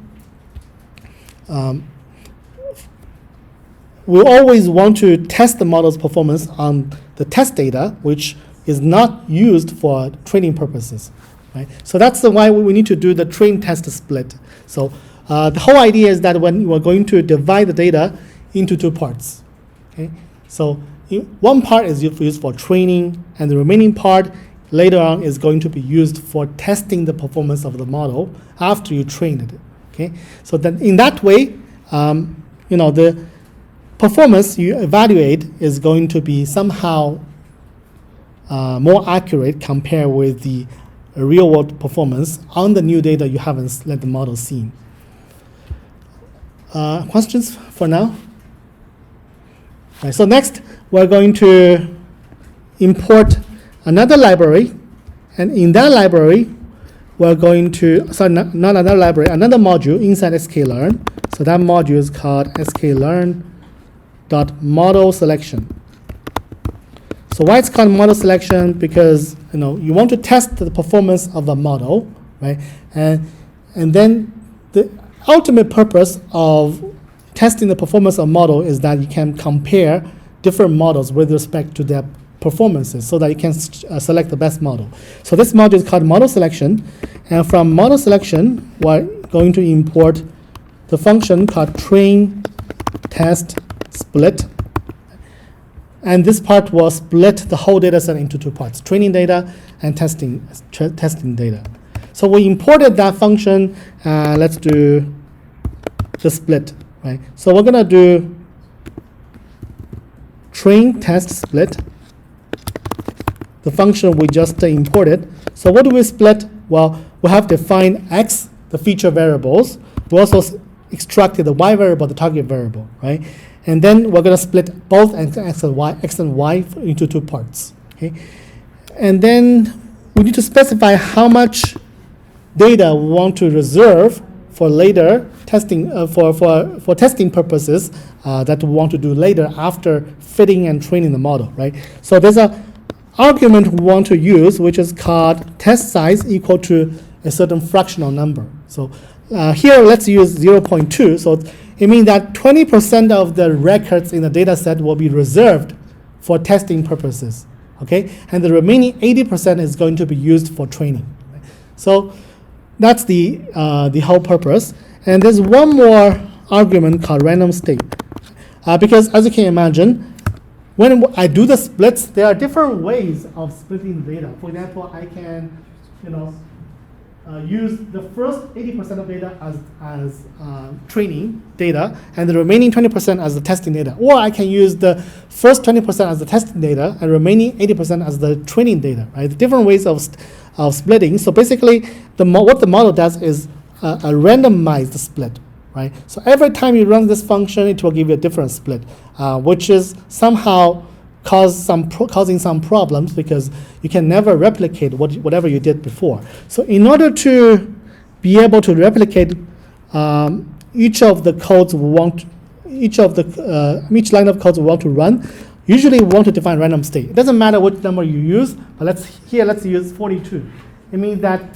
we always want to test the model's performance on the test data, which is not used for training purposes, right? So that's why we need to do the train test split. So the whole idea is that when we're going to divide the data into two parts, okay? So one part is used for training, and the remaining part later on is going to be used for testing the performance of the model after you trained it. Okay, so then in that way, the performance you evaluate is going to be somehow more accurate compared with the real-world performance on the new data you haven't let the model see. Questions for now? Right, so next, we're going to import another library, and in that library, we're going to, sorry, not another library, another module inside Scikit-Learn. So that module is called Scikit-Learn.model selection. So why it's called model selection? Because you want to test the performance of a model, right? And then the ultimate purpose of testing the performance of a model is that you can compare different models with respect to their performances so that you can select the best model. So this module is called model selection, and from model selection we're going to import the function called train test split, and this part will split the whole data set into two parts, training data and testing data. So we imported that function. Let's do the split, right? So we're gonna do train test split, the function we just imported. So what do we split? Well, we have defined x, the feature variables. We also extracted the y variable, the target variable, right? And then we're going to split both x and y into two parts. Okay, and then we need to specify how much data we want to reserve for later testing, for testing purposes that we want to do later after fitting and training the model, right? So there's an argument we want to use, which is called test size equal to a certain fractional number. So here let's use 0.2. So it means that 20% of the records in the data set will be reserved for testing purposes, okay? And the remaining 80% is going to be used for training. Right? So that's the whole purpose. And there's one more argument called random state. Because as you can imagine, when I do the splits, there are different ways of splitting data. For example, I can, use the first 80% of data as training data, and the remaining 20% as the testing data. Or I can use the first 20% as the testing data, and remaining 80% as the training data, right? Different ways of splitting. So basically, what the model does is a randomized split, right? So every time you run this function, it will give you a different split, which is somehow causing some problems because you can never replicate whatever you did before. So in order to be able to replicate each of the codes we want, each line of codes we want to run, usually we want to define random state. It doesn't matter which number you use, but let's use 42. It means that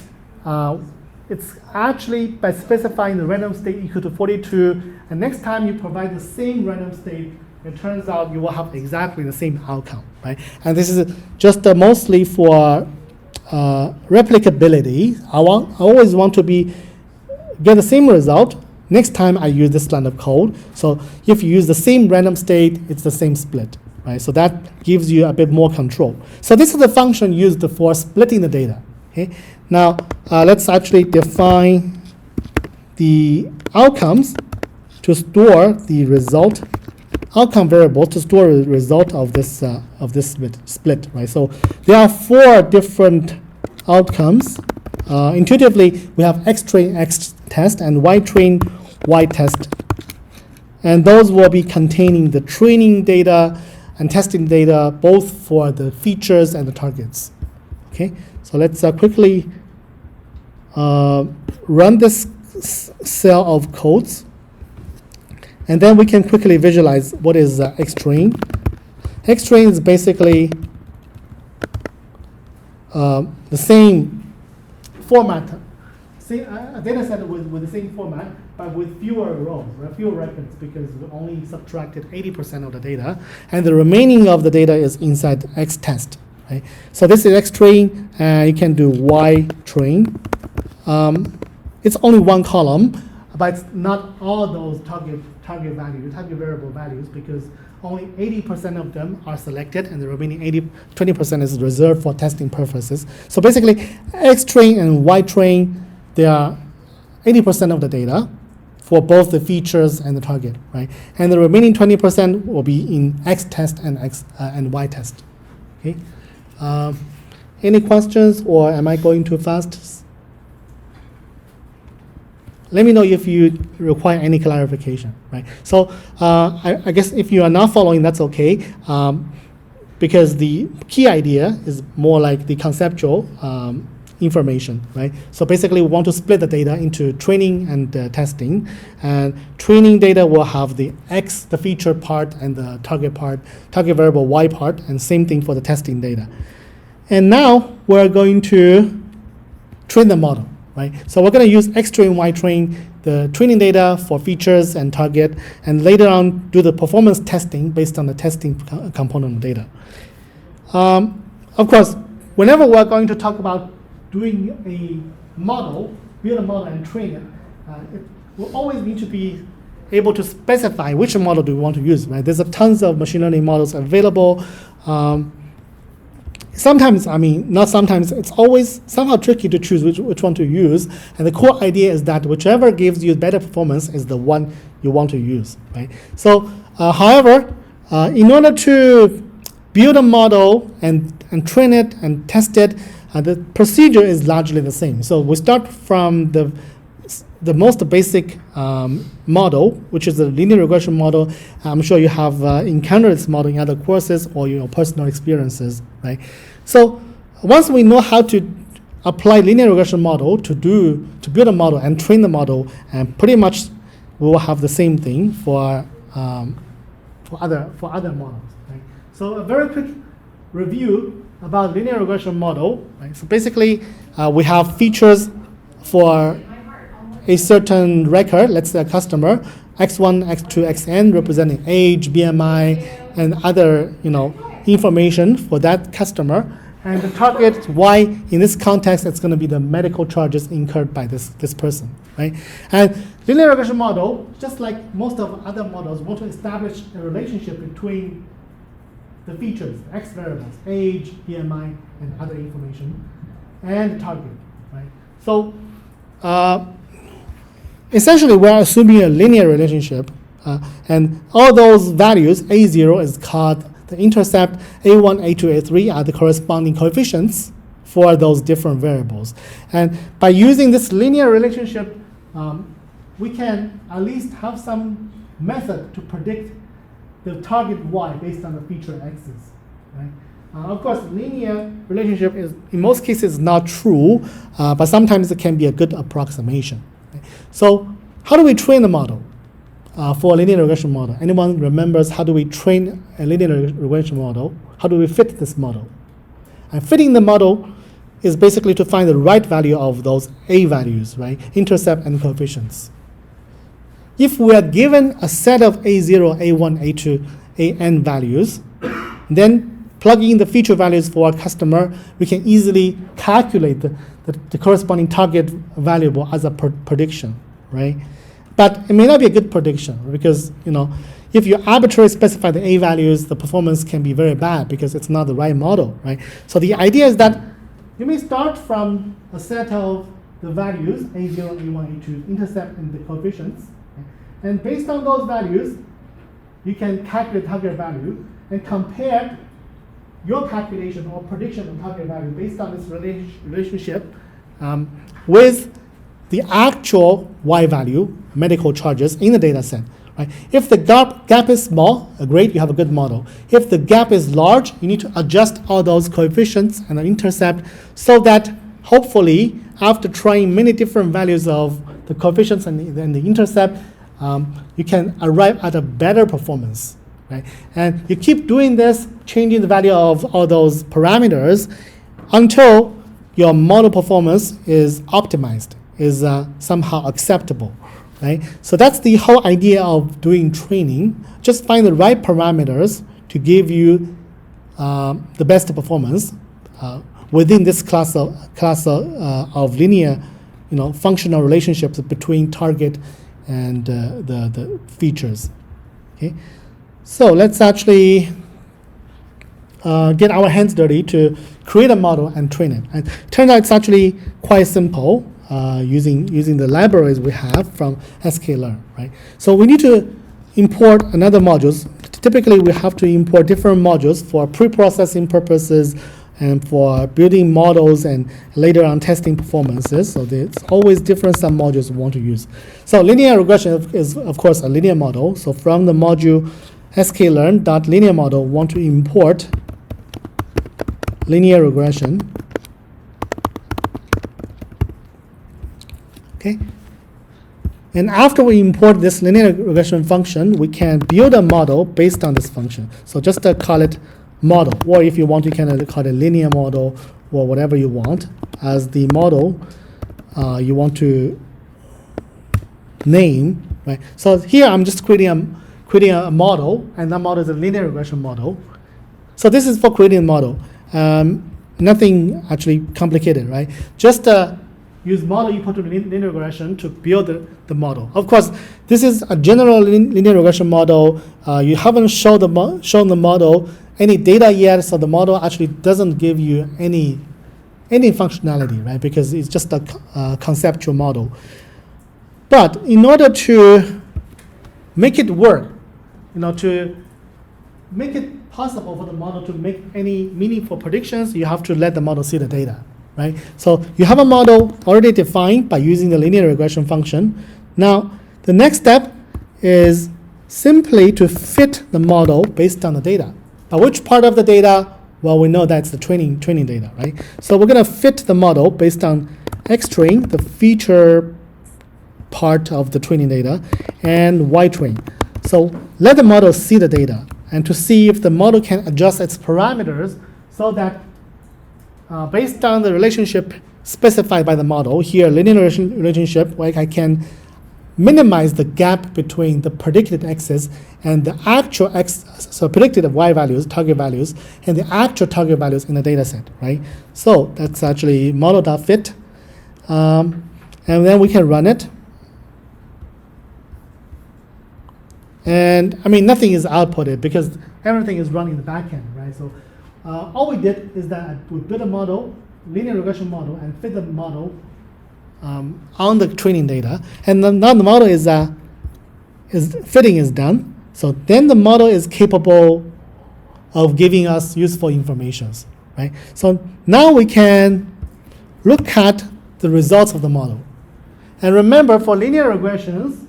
it's actually by specifying the random state equal to 42, and next time you provide the same random state, it turns out you will have exactly the same outcome, right? And this is just mostly for replicability. I always want to get the same result next time I use this line of code. So if you use the same random state, it's the same split, right? So that gives you a bit more control. So this is the function used for splitting the data. Okay. Now let's actually define the outcomes to store the result. Outcome variable to store the result of this split, right? So there are 4 different outcomes. Intuitively, we have x train x test and y train y test, and those will be containing the training data and testing data both for the features and the targets. Okay, so let's quickly run this cell of codes. And then we can quickly visualize what is X-train. X-train is basically the same format, a data set with the same format, but with fewer rows, right? Fewer records, because we only subtracted 80% of the data, and the remaining of the data is inside X-test. Right? So this is X-train, and you can do Y-train. It's only one column, but it's not all those target variable values, because only 80% of them are selected, and the remaining 20% is reserved for testing purposes. So basically, X-train and Y-train, they are 80% of the data for both the features and the target, right? And the remaining 20% will be in X-test and Y-test. Okay. Any questions, or am I going too fast? Let me know if you require any clarification, right? So I guess if you are not following, that's okay. because the key idea is more like the conceptual information, right? So basically we want to split the data into training and testing, and training data will have the X, the feature part, and the target variable Y part, and same thing for the testing data. And now we're going to train the model, right? So we're going to use X train, Y train, the training data for features and target, and later on do the performance testing based on the testing component data. Of course, whenever we're going to talk about doing a model, build a model and train it, it will always need to be able to specify which model do we want to use, right? There's tons of machine learning models available. Sometimes, I mean, not sometimes, it's always somehow tricky to choose which one to use. And the core idea is that whichever gives you better performance is the one you want to use, right? So, however, in order to build a model and train it and test it, the procedure is largely the same. So we start from the most basic model, which is the linear regression model. I'm sure you have encountered this model in other courses or your personal experiences, right? So once we know how to apply linear regression model to build a model and train the model, and pretty much we will have the same thing for other models, right? So a very quick review about linear regression model, right? So basically, we have features for a certain record, let's say a customer, x1, x2, xn, representing age, BMI, and other information for that customer. And the target y, in this context, it's going to be the medical charges incurred by this person, right? And linear regression model, just like most of other models, want to establish a relationship between the features, X variables, age, BMI, and other information, and the target, right? So essentially, we're assuming a linear relationship, and all those values, A0 is called the intercept, A1, A2, A3 are the corresponding coefficients for those different variables. And by using this linear relationship, we can at least have some method to predict the target y based on the feature x's, right? Of course, linear relationship is, in most cases, not true, but sometimes it can be a good approximation. Right? So how do we train the model for a linear regression model? Anyone remembers how do we train a linear regression model? How do we fit this model? And fitting the model is basically to find the right value of those A values, right? Intercept and coefficients. If we are given a set of A0, A1, A2, AN values, then plugging in the feature values for our customer, we can easily calculate the corresponding target variable as a prediction, right? But it may not be a good prediction because, if you arbitrarily specify the A values, the performance can be very bad because it's not the right model, right? So the idea is that you may start from a set of the values, A0, A1, A2, intercept, and the coefficients. And based on those values, you can calculate target value and compare your calculation or prediction of target value based on this relationship with the actual y value, medical charges in the data set. Right? If the gap is small, great, you have a good model. If the gap is large, you need to adjust all those coefficients and the intercept so that hopefully, after trying many different values of the coefficients and the intercept, you can arrive at a better performance, right? And you keep doing this, changing the value of all those parameters until your model performance is optimized, is somehow acceptable, right? So that's the whole idea of doing training. Just find the right parameters to give you the best performance within this class of linear, functional relationships between target and the features. Okay, so let's actually get our hands dirty to create a model and train it. And turns out it's actually quite simple using the libraries we have from Scikit-Learn, right? So we need to import another modules. Typically, we have to import different modules for pre-processing purposes and for building models and later on testing performances. So there's always different sub-modules we want to use. So linear regression is, of course, a linear model. So from the module Scikit-Learn.linear model, we want to import linear regression. Okay. And after we import this linear regression function, we can build a model based on this function. So just call it model, or if you want, you can call it linear model or whatever you want as the model you want to name, right? So here I'm just creating a model, and that model is a linear regression model. So this is for creating a model. Nothing actually complicated, right? Just use model equal to linear regression to build the model. Of course, this is a general linear regression model. You haven't shown the model any data yet, so the model actually doesn't give you any functionality, right? Because it's just a conceptual model. But in order to make it work, to make it possible for the model to make any meaningful predictions, you have to let the model see the data, right? So you have a model already defined by using the linear regression function. Now, the next step is simply to fit the model based on the data. Now, which part of the data? Well, we know that's the training data, right? So we're going to fit the model based on X-train, the feature part of the training data, and Y-train. So let the model see the data, and to see if the model can adjust its parameters so that based on the relationship specified by the model, here linear relationship, like I can minimize the gap between the predicted x's and the actual x, so predicted y values, target values, and the actual target values in the data set, right? So that's actually model.fit, and then we can run it. And I mean, nothing is outputted because everything is run in the backend, right? So all we did is that we built a model, linear regression model, and fit the model on the training data. And then now the model is fitting is done. So then the model is capable of giving us useful information, right? So now we can look at the results of the model. And remember, for linear regressions,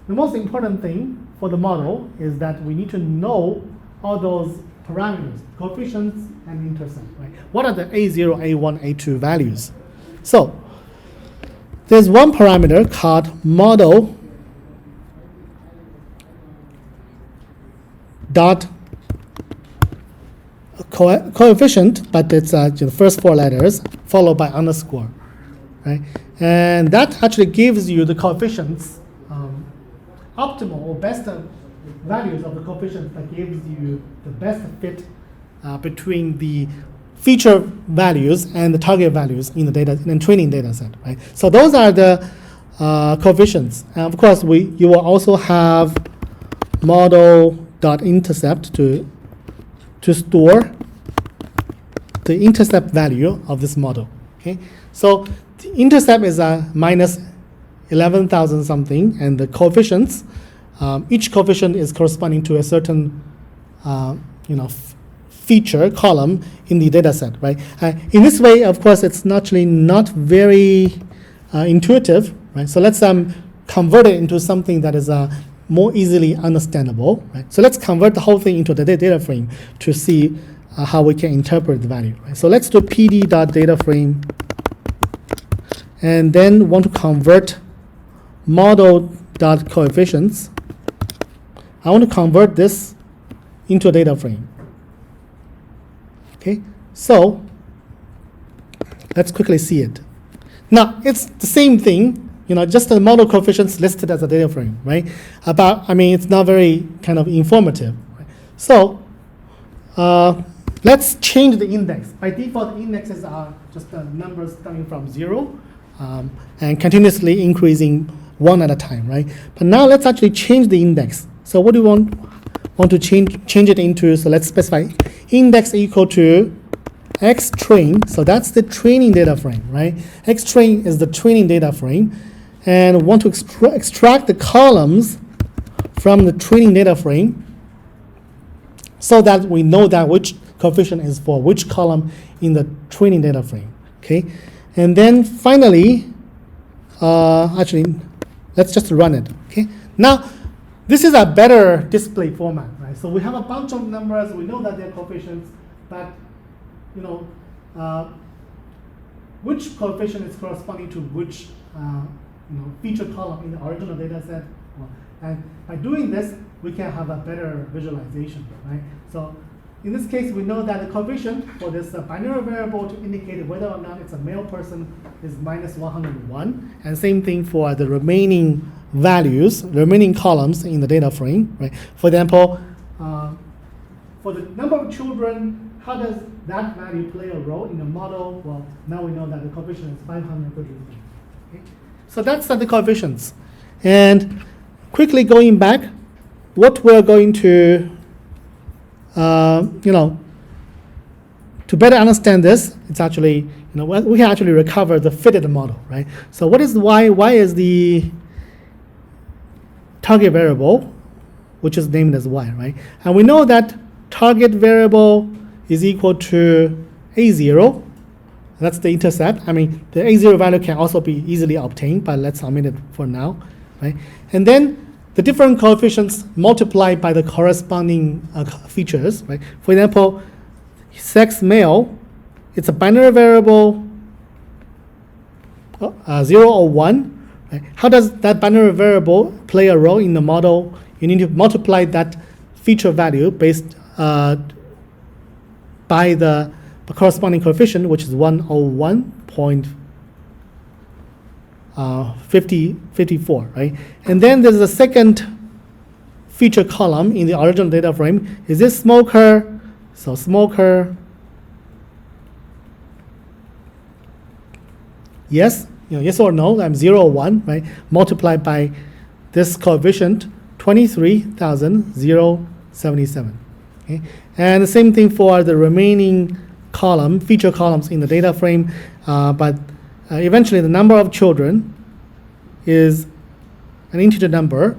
the most important thing for the model is that we need to know all those parameters, coefficients and intercept, right? What are the A0, A1, A2 values? So there's one parameter called model dot coefficient, but it's the first four letters followed by underscore, right? And that actually gives you the coefficients, optimal or best values of the coefficients that gives you the best fit between the feature values and the target values in the training data set, right? So those are the coefficients. And of course, you will also have model.intercept to store the intercept value of this model. Okay, so the intercept is a minus 11,000 something, and the coefficients, each coefficient is corresponding to a certain, feature column in the data set, right? In this way, of course, it's naturally not very intuitive, right? So let's convert it into something that is more easily understandable, right? So let's convert the whole thing into the data frame to see how we can interpret the value, right? So let's do pd.dataframe, and then want to convert model.coefficients. I want to convert this into a data frame. Okay, so let's quickly see it. Now, it's the same thing, just the model coefficients listed as a data frame, right? It's not very kind of informative. Right? So let's change the index. By default, the indexes are just the numbers starting from 0 and continuously increasing one at a time, right? But now let's actually change the index. So what do we want to change it into? So let's specify index equal to X-train. So that's the training data frame, right? X-train is the training data frame, and want to extract the columns from the training data frame so that we know that which coefficient is for which column in the training data frame. Okay, and then finally, let's just run it. Okay, now this is a better display format, right? So we have a bunch of numbers. We know that they're coefficients, but you know, which coefficient is corresponding to which feature column in the original data set. And by doing this, we can have a better visualization, right? So in this case, we know that the coefficient for this binary variable to indicate whether or not it's a male person is -101. And same thing for the remaining values, remaining columns in the data frame, right? For example, for the number of children, how does that value play a role in the model? Well, now we know that the coefficient is 533. Okay? So that's the coefficients. And quickly going back, what we're going to, to better understand this, it's actually, we can actually recover the fitted model, right? So what is y is the target variable, which is named as y, right? And we know that target variable is equal to a0. That's the intercept. I mean, the a0 value can also be easily obtained, but let's omit it for now, right? And then the different coefficients multiplied by the corresponding features, right? For example, sex male, it's a binary variable 0 or 1. Right? How does that binary variable play a role in the model? You need to multiply that feature value based by the corresponding coefficient, which is 101.54, right? And then there's a second feature column in the original data frame. Is this smoker? So smoker, yes, yes or no, I'm 0 or 1, right? Multiplied by this coefficient, 23,077. Okay? And the same thing for the remaining column, feature columns in the data frame, but eventually the number of children is an integer number,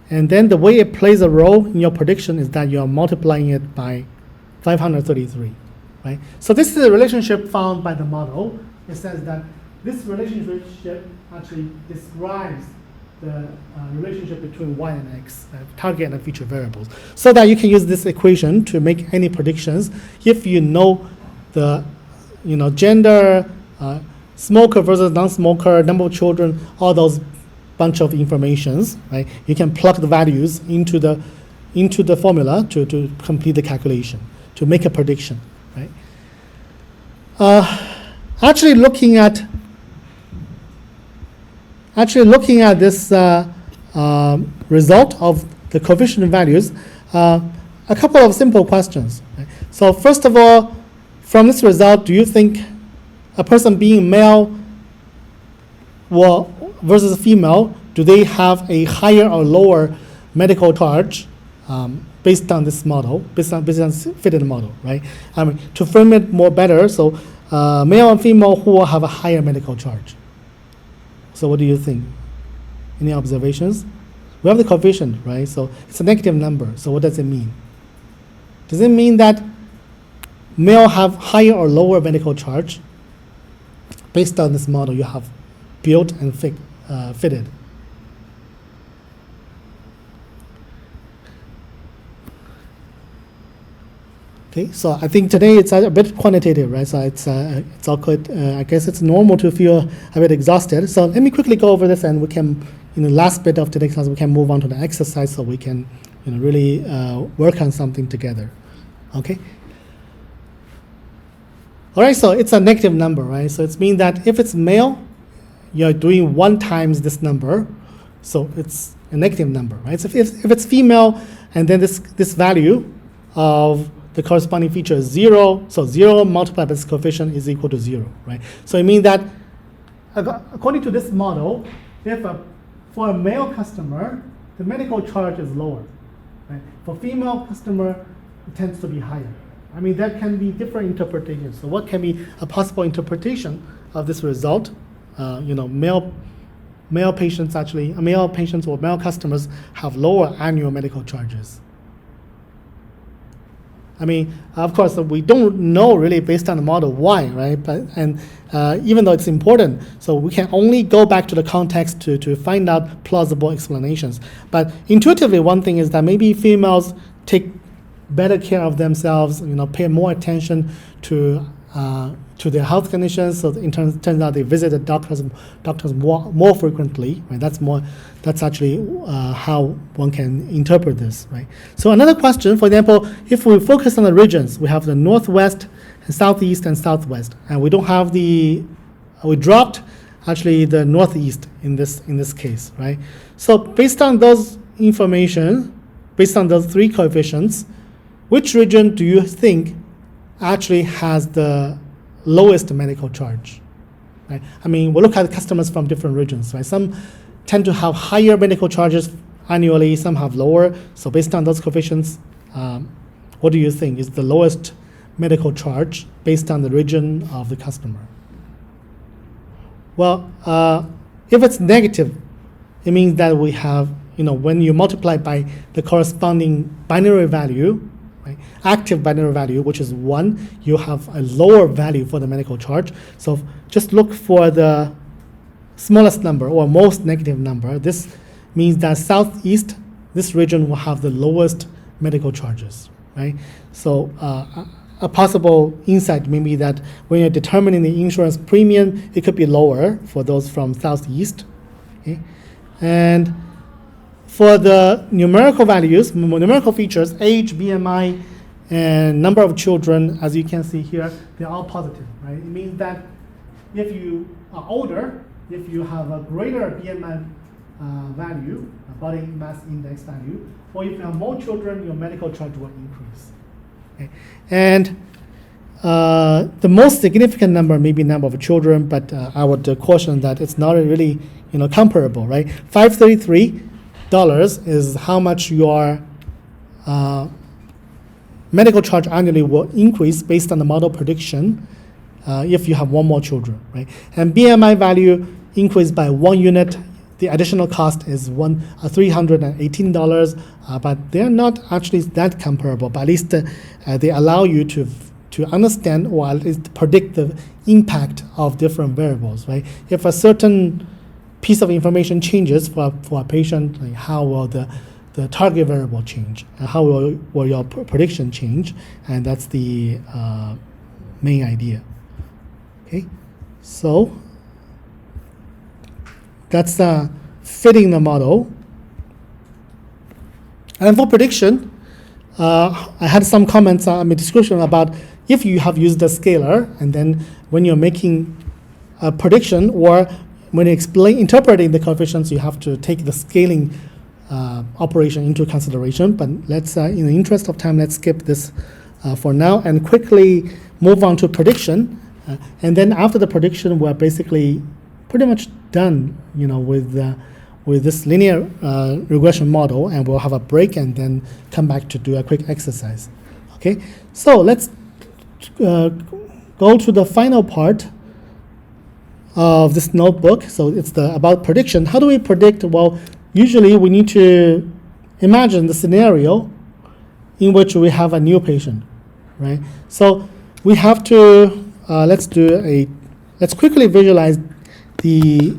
and then the way it plays a role in your prediction is that you're multiplying it by 533, right? So this is the relationship found by the model. It says that this relationship actually describes the relationship between y and x, target and feature variables, so that you can use this equation to make any predictions if you know the gender, smoker versus non-smoker, number of children, all those bunch of informations, right? You can plug the values into the formula to complete the calculation, to make a prediction, right? Actually looking at this result of the coefficient values, a couple of simple questions, right? So first of all, from this result, do you think a person being male versus female, do they have a higher or lower medical charge based on this model, based on fitted model, right? I mean, to frame it more better, so male and female who will have a higher medical charge. So what do you think? Any observations? We have the coefficient, right? So it's a negative number. So what does it mean? Does it mean that male have higher or lower medical charge based on this model you have built and fitted? Okay, so I think today it's a bit quantitative, right? So it's awkward. I guess it's normal to feel a bit exhausted. So let me quickly go over this, and we can, in the last bit of today's class, we can move on to the exercise, so we can, really work on something together. Okay. All right. So it's a negative number, right? So it's mean that if it's male, you're doing 1 times this number, so it's a negative number, right? So if it's female, and then this value of the corresponding feature is 0, so 0 multiplied by this coefficient is equal to 0, right? So it means that according to this model, for a male customer, the medical charge is lower, right? For female customer, it tends to be higher. I mean, there can be different interpretations. So what can be a possible interpretation of this result? Male patients or male customers have lower annual medical charges. I mean, of course, we don't know really based on the model why, right? And even though it's important, so we can only go back to the context to find out plausible explanations. But intuitively, one thing is that maybe females take better care of themselves, pay more attention to to their health conditions. So turns out they visit the doctors more frequently. Right? That's actually how one can interpret this. Right? So another question, for example, if we focus on the regions, we have the Northwest, and Southeast, and Southwest, and we don't have we dropped actually the Northeast in this case. Right? So based on those information, based on those three coefficients, which region do you think actually has the lowest medical charge? Right? I mean, we look at customers from different regions. Right? Some tend to have higher medical charges annually, some have lower. So based on those coefficients, what do you think is the lowest medical charge based on the region of the customer? Well, if it's negative, it means that we have, when you multiply by the corresponding binary value, right, active binary value, which is 1, you have a lower value for the medical charge. So just look for the smallest number or most negative number. This means that Southeast, this region will have the lowest medical charges, right? So a possible insight may be that when you're determining the insurance premium, it could be lower for those from Southeast. Okay? And for the numerical values, numerical features, age, BMI, and number of children, as you can see here, they're all positive, right? It means that if you are older, if you have a greater BMI value, body mass index value, or if you have more children, your medical charge will increase. Okay? And the most significant number may be number of children, but I would caution that it's not really comparable, right? $533 is how much your medical charge annually will increase based on the model prediction if you have one more children, right? And BMI value increased by 1 unit. The additional cost is $318, but they're not actually that comparable. But at least they allow you to understand or at least predict the impact of different variables, right? If a certain piece of information changes for a patient, like how will the target variable change, and how will your prediction change, and that's the main idea. Okay, so that's fitting the model. And for prediction, I had some comments in the description about if you have used a scalar, and then when you're making a prediction or when interpreting the coefficients, you have to take the scaling operation into consideration. But let's, in the interest of time, let's skip this for now and quickly move on to prediction. And then after the prediction, we're basically pretty much done, with this linear regression model, and we'll have a break and then come back to do a quick exercise. Okay, so let's go to the final part of this notebook. So it's about prediction. How do we predict? Well, usually we need to imagine the scenario in which we have a new patient, right? So we have to let's quickly visualize the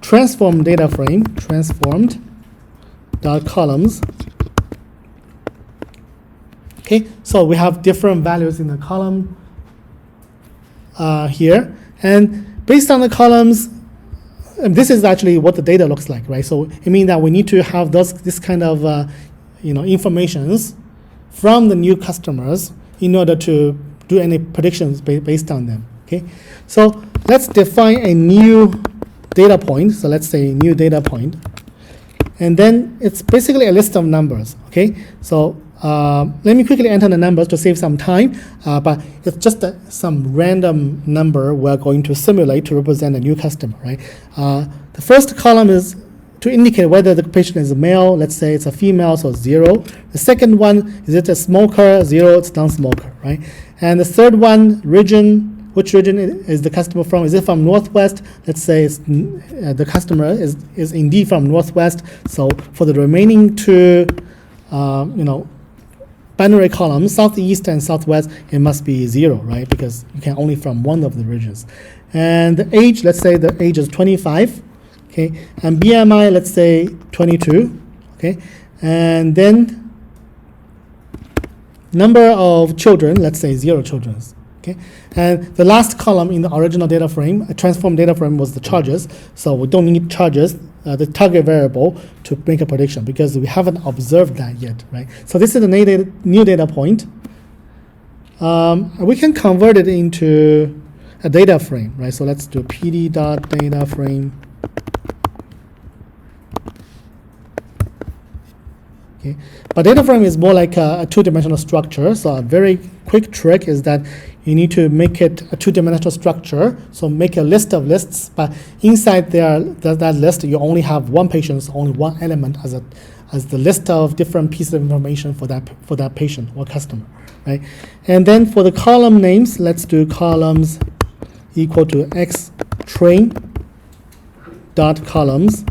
transformed data frame, transformed dot columns. Okay, so we have different values in the column here, and based on the columns, and this is actually what the data looks like, right? So it means that we need to have this kind of informations from the new customers in order to do any predictions based on them. Okay, so let's define a new data point. So let's say new data point, and then it's basically a list of numbers. Okay, so let me quickly enter the numbers to save some time, but it's just some random number we're going to simulate to represent a new customer, right? The first column is to indicate whether the patient is a male. Let's say it's a female, so 0. The second one, is it a smoker? 0, it's non-smoker, right? And the third one, region. Which region is the customer from? Is it from Northwest? Let's say it's, the customer is indeed from Northwest. So for the remaining two, binary columns, Southeast and Southwest, it must be 0, right? Because you can only from one of the regions. And the age, let's say the age is 25, okay? And BMI, let's say 22, okay? And then number of children, let's say 0 children, Okay, and the last column in the original data frame, a transform data frame, was the charges. So we don't need charges, the target variable, to make a prediction because we haven't observed that yet, right? So this is a new data point. We can convert it into a data frame, right? So let's do pd.data frame. Okay. But data frame is more like a two-dimensional structure. So a very quick trick is that you need to make it a two-dimensional structure. So make a list of lists, but inside that list, you only have one patient, so only one element as the list of different pieces of information for that patient or customer, right? And then for the column names, let's do columns equal to x train dot columns.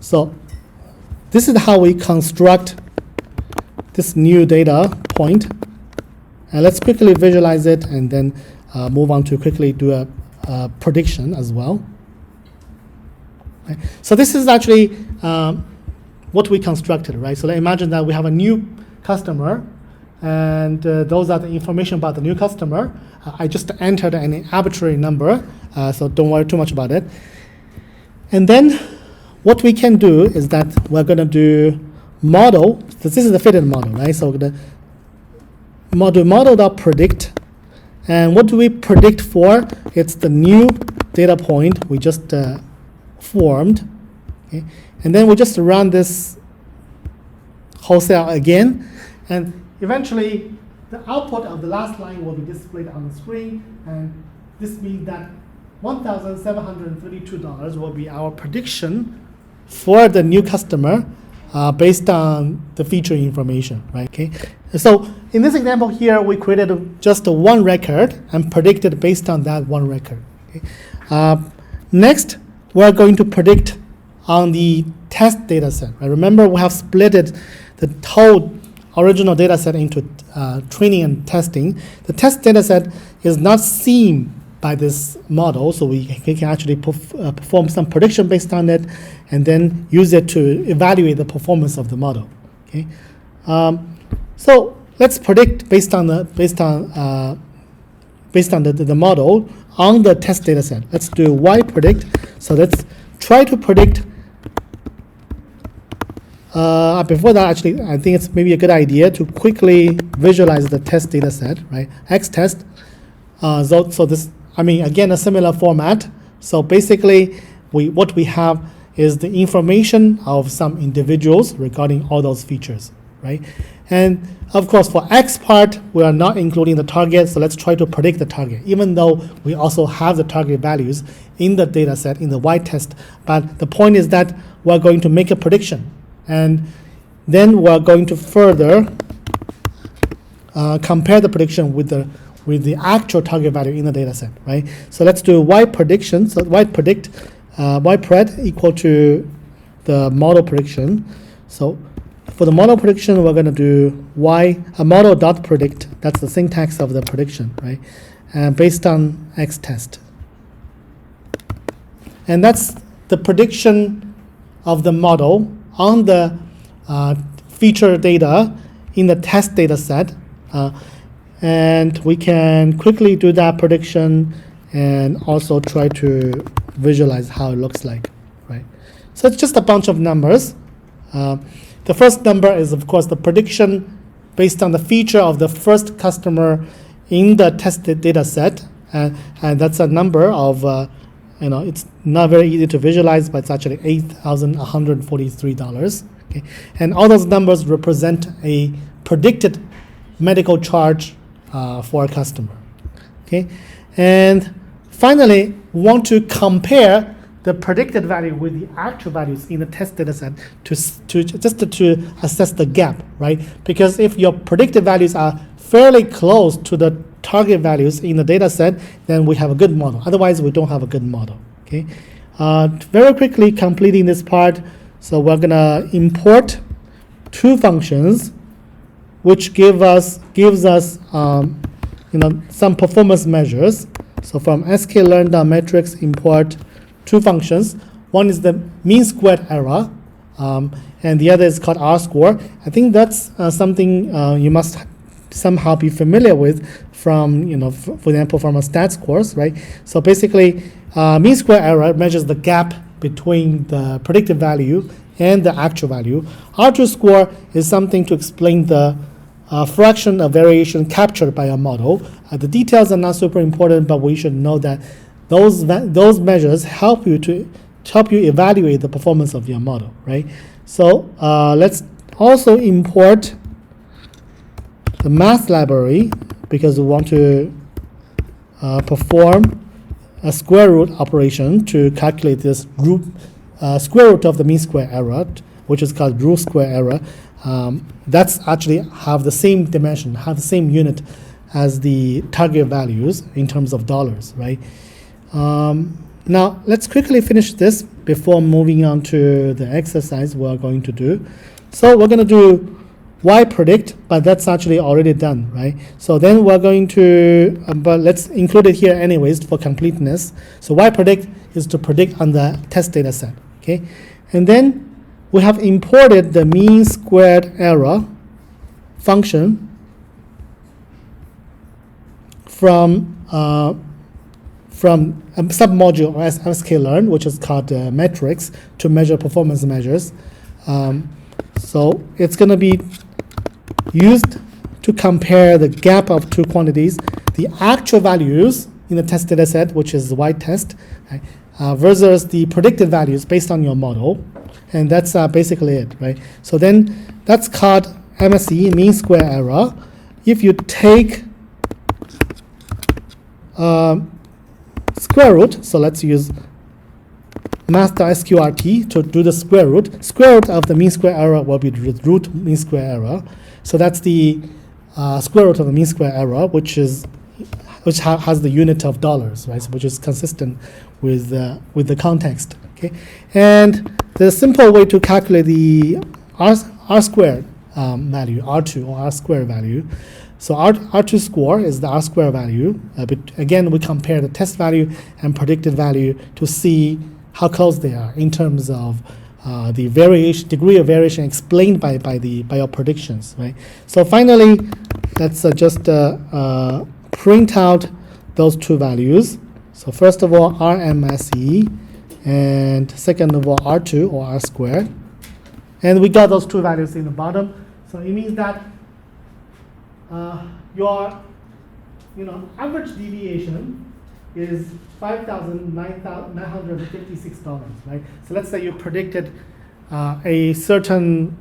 So this is how we construct this new data point. And let's quickly visualize it and then move on to quickly do a prediction as well. Right. So this is actually what we constructed, right? So imagine that we have a new customer, and those are the information about the new customer. I just entered an arbitrary number, so don't worry too much about it. And then what we can do is that we're going to do model. So this is the fitted model, right? So the model.predict. And what do we predict for? It's the new data point we just formed. Okay? And then we just run this whole cell again. And eventually, the output of the last line will be displayed on the screen. And this means that $1,732 will be our prediction for the new customer based on the feature information, right? Okay. So in this example here, we created just one record and predicted based on that one record. Okay. Next, we're going to predict on the test data set. Right? Remember, we have split the whole original data set into training and testing. The test data set is not seen by this model, so we can actually perform some prediction based on it, and then use it to evaluate the performance of the model. Okay, so let's predict based on the model on the test data set. Let's do y predict. So let's try to predict. Before that, actually, I think it's maybe a good idea to quickly visualize the test data set, right? X test. So this. I mean, again, a similar format. So basically, what we have is the information of some individuals regarding all those features, right? And of course, for X part, we are not including the target, so let's try to predict the target, even though we also have the target values in the data set, in the Y test. But the point is that we're going to make a prediction, and then we're going to further compare the prediction with the actual target value in the data set, right? So let's do y prediction. So y predict, y pred equal to the model prediction. So for the model prediction, we're going to do a model dot predict. That's the syntax of the prediction, right? And based on X test. And that's the prediction of the model on the feature data in the test data set. And we can quickly do that prediction and also try to visualize how it looks like, right? So it's just a bunch of numbers. The first number is, of course, the prediction based on the feature of the first customer in the tested data set. And that's a number of, it's not very easy to visualize, but it's actually $8,143. Okay? And all those numbers represent a predicted medical charge for a customer. Okay, and finally, we want to compare the predicted value with the actual values in the test data set to assess the gap, right? Because if your predicted values are fairly close to the target values in the data set, then we have a good model. Otherwise, we don't have a good model. Okay, very quickly completing this part. So we're gonna import two functions which gives us some performance measures. So from Scikit-Learn.metrics import two functions. One is the mean squared error, and the other is called R-score. I think that's something you must somehow be familiar with from, for example, from a stats course, right? So basically, mean square error measures the gap between the predicted value and the actual value. R2 score is something to explain the fraction of variation captured by a model. The details are not super important, but we should know that those measures help you evaluate the performance of your model, right? So let's also import the math library because we want to perform a square root operation to calculate this square root of the mean square error, which is called root square error. That's actually have the same dimension, have the same unit as the target values in terms of dollars, right? Now let's quickly finish this before moving on to the exercise we're going to do. So we're going to do y predict, but that's actually already done, right? So then we're going to, but let's include it here anyways for completeness. So y predict is to predict on the test data set, okay? And then we have imported the mean squared error function from a submodule of Scikit-Learn, which is called metrics, to measure performance measures. So it's going to be used to compare the gap of two quantities, the actual values in the test data set, which is the y-test, right, versus the predicted values based on your model. And that's basically it, right? So then that's called MSE, mean square error. If you take square root, so let's use math.sqrt to do the square root. Square root of the mean square error will be the root mean square error. So that's the square root of the mean square error, which has the unit of dollars, right? So which is consistent with the context. Okay, and the simple way to calculate the r squared value, R2 or r squared value. So R2 score is the r squared value. But again, we compare the test value and predicted value to see how close they are in terms of the degree of variation explained by your predictions, right? So finally, let's just print out those two values. So first of all, RMSE, and second of all, R2 or r squared. And we got those two values in the bottom. So it means that your average deviation is $5,956, right? So let's say you predicted a certain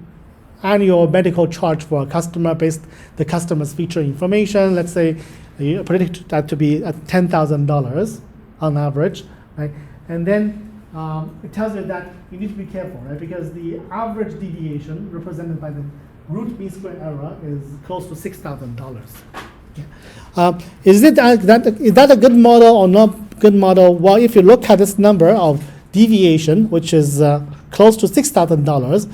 annual medical charge for a customer based the customer's feature information. Let's say you predict that to be at $10,000 on average, right? And then it tells you that you need to be careful, right? Because the average deviation represented by the root mean square error is close to $6,000. Yeah. Is that a good model or not good model? Well, if you look at this number of deviation, which is close to $6,000,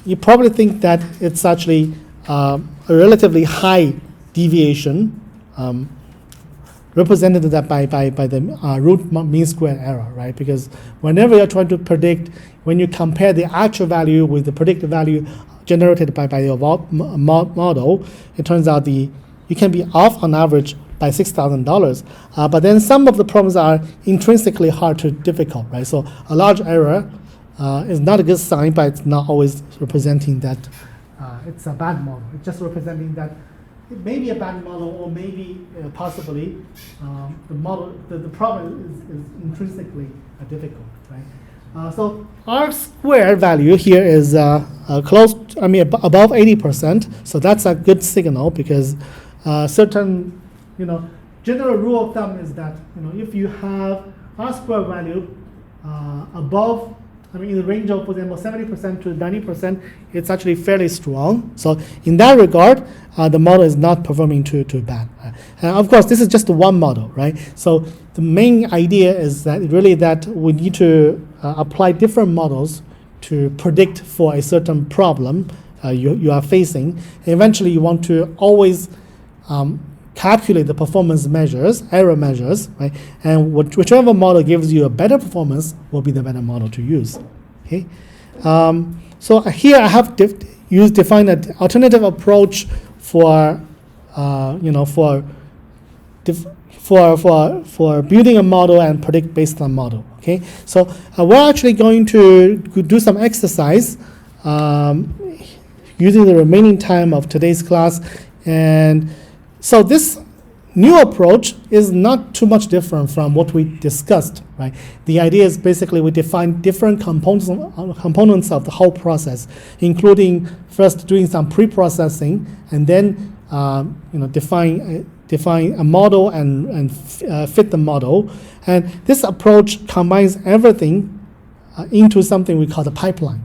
you probably think that it's actually a relatively high deviation represented that by the root mean square error, right? Because whenever you're trying to predict, when you compare the actual value with the predicted value generated by your model, it turns out you can be off on average by $6,000. But then some of the problems are intrinsically hard to difficult, right? So a large error is not a good sign, but it's not always representing that it's a bad model. It's just representing that it may be a bad model, or maybe possibly the problem is intrinsically difficult, right? So R squared value here is above 80%. So that's a good signal because certain, general rule of thumb is that if you have R squared value above, in the range of, for example, 70% to 90%, it's actually fairly strong. So in that regard, the model is not performing too bad. Of course, this is just one model, right? So the main idea is that really that we need to apply different models to predict for a certain problem you are facing. And eventually, you want to always calculate the performance measures, error measures, right? And whichever model gives you a better performance will be the better model to use. Okay. So here I have defined an alternative approach for for building a model and predict based on model. Okay, so we're actually going to do some exercise using the remaining time of today's class, and so this new approach is not too much different from what we discussed, right? The idea is basically we define different components of the whole process, including first doing some pre-processing, and then define a model and fit the model. And this approach combines everything into something we call the pipeline.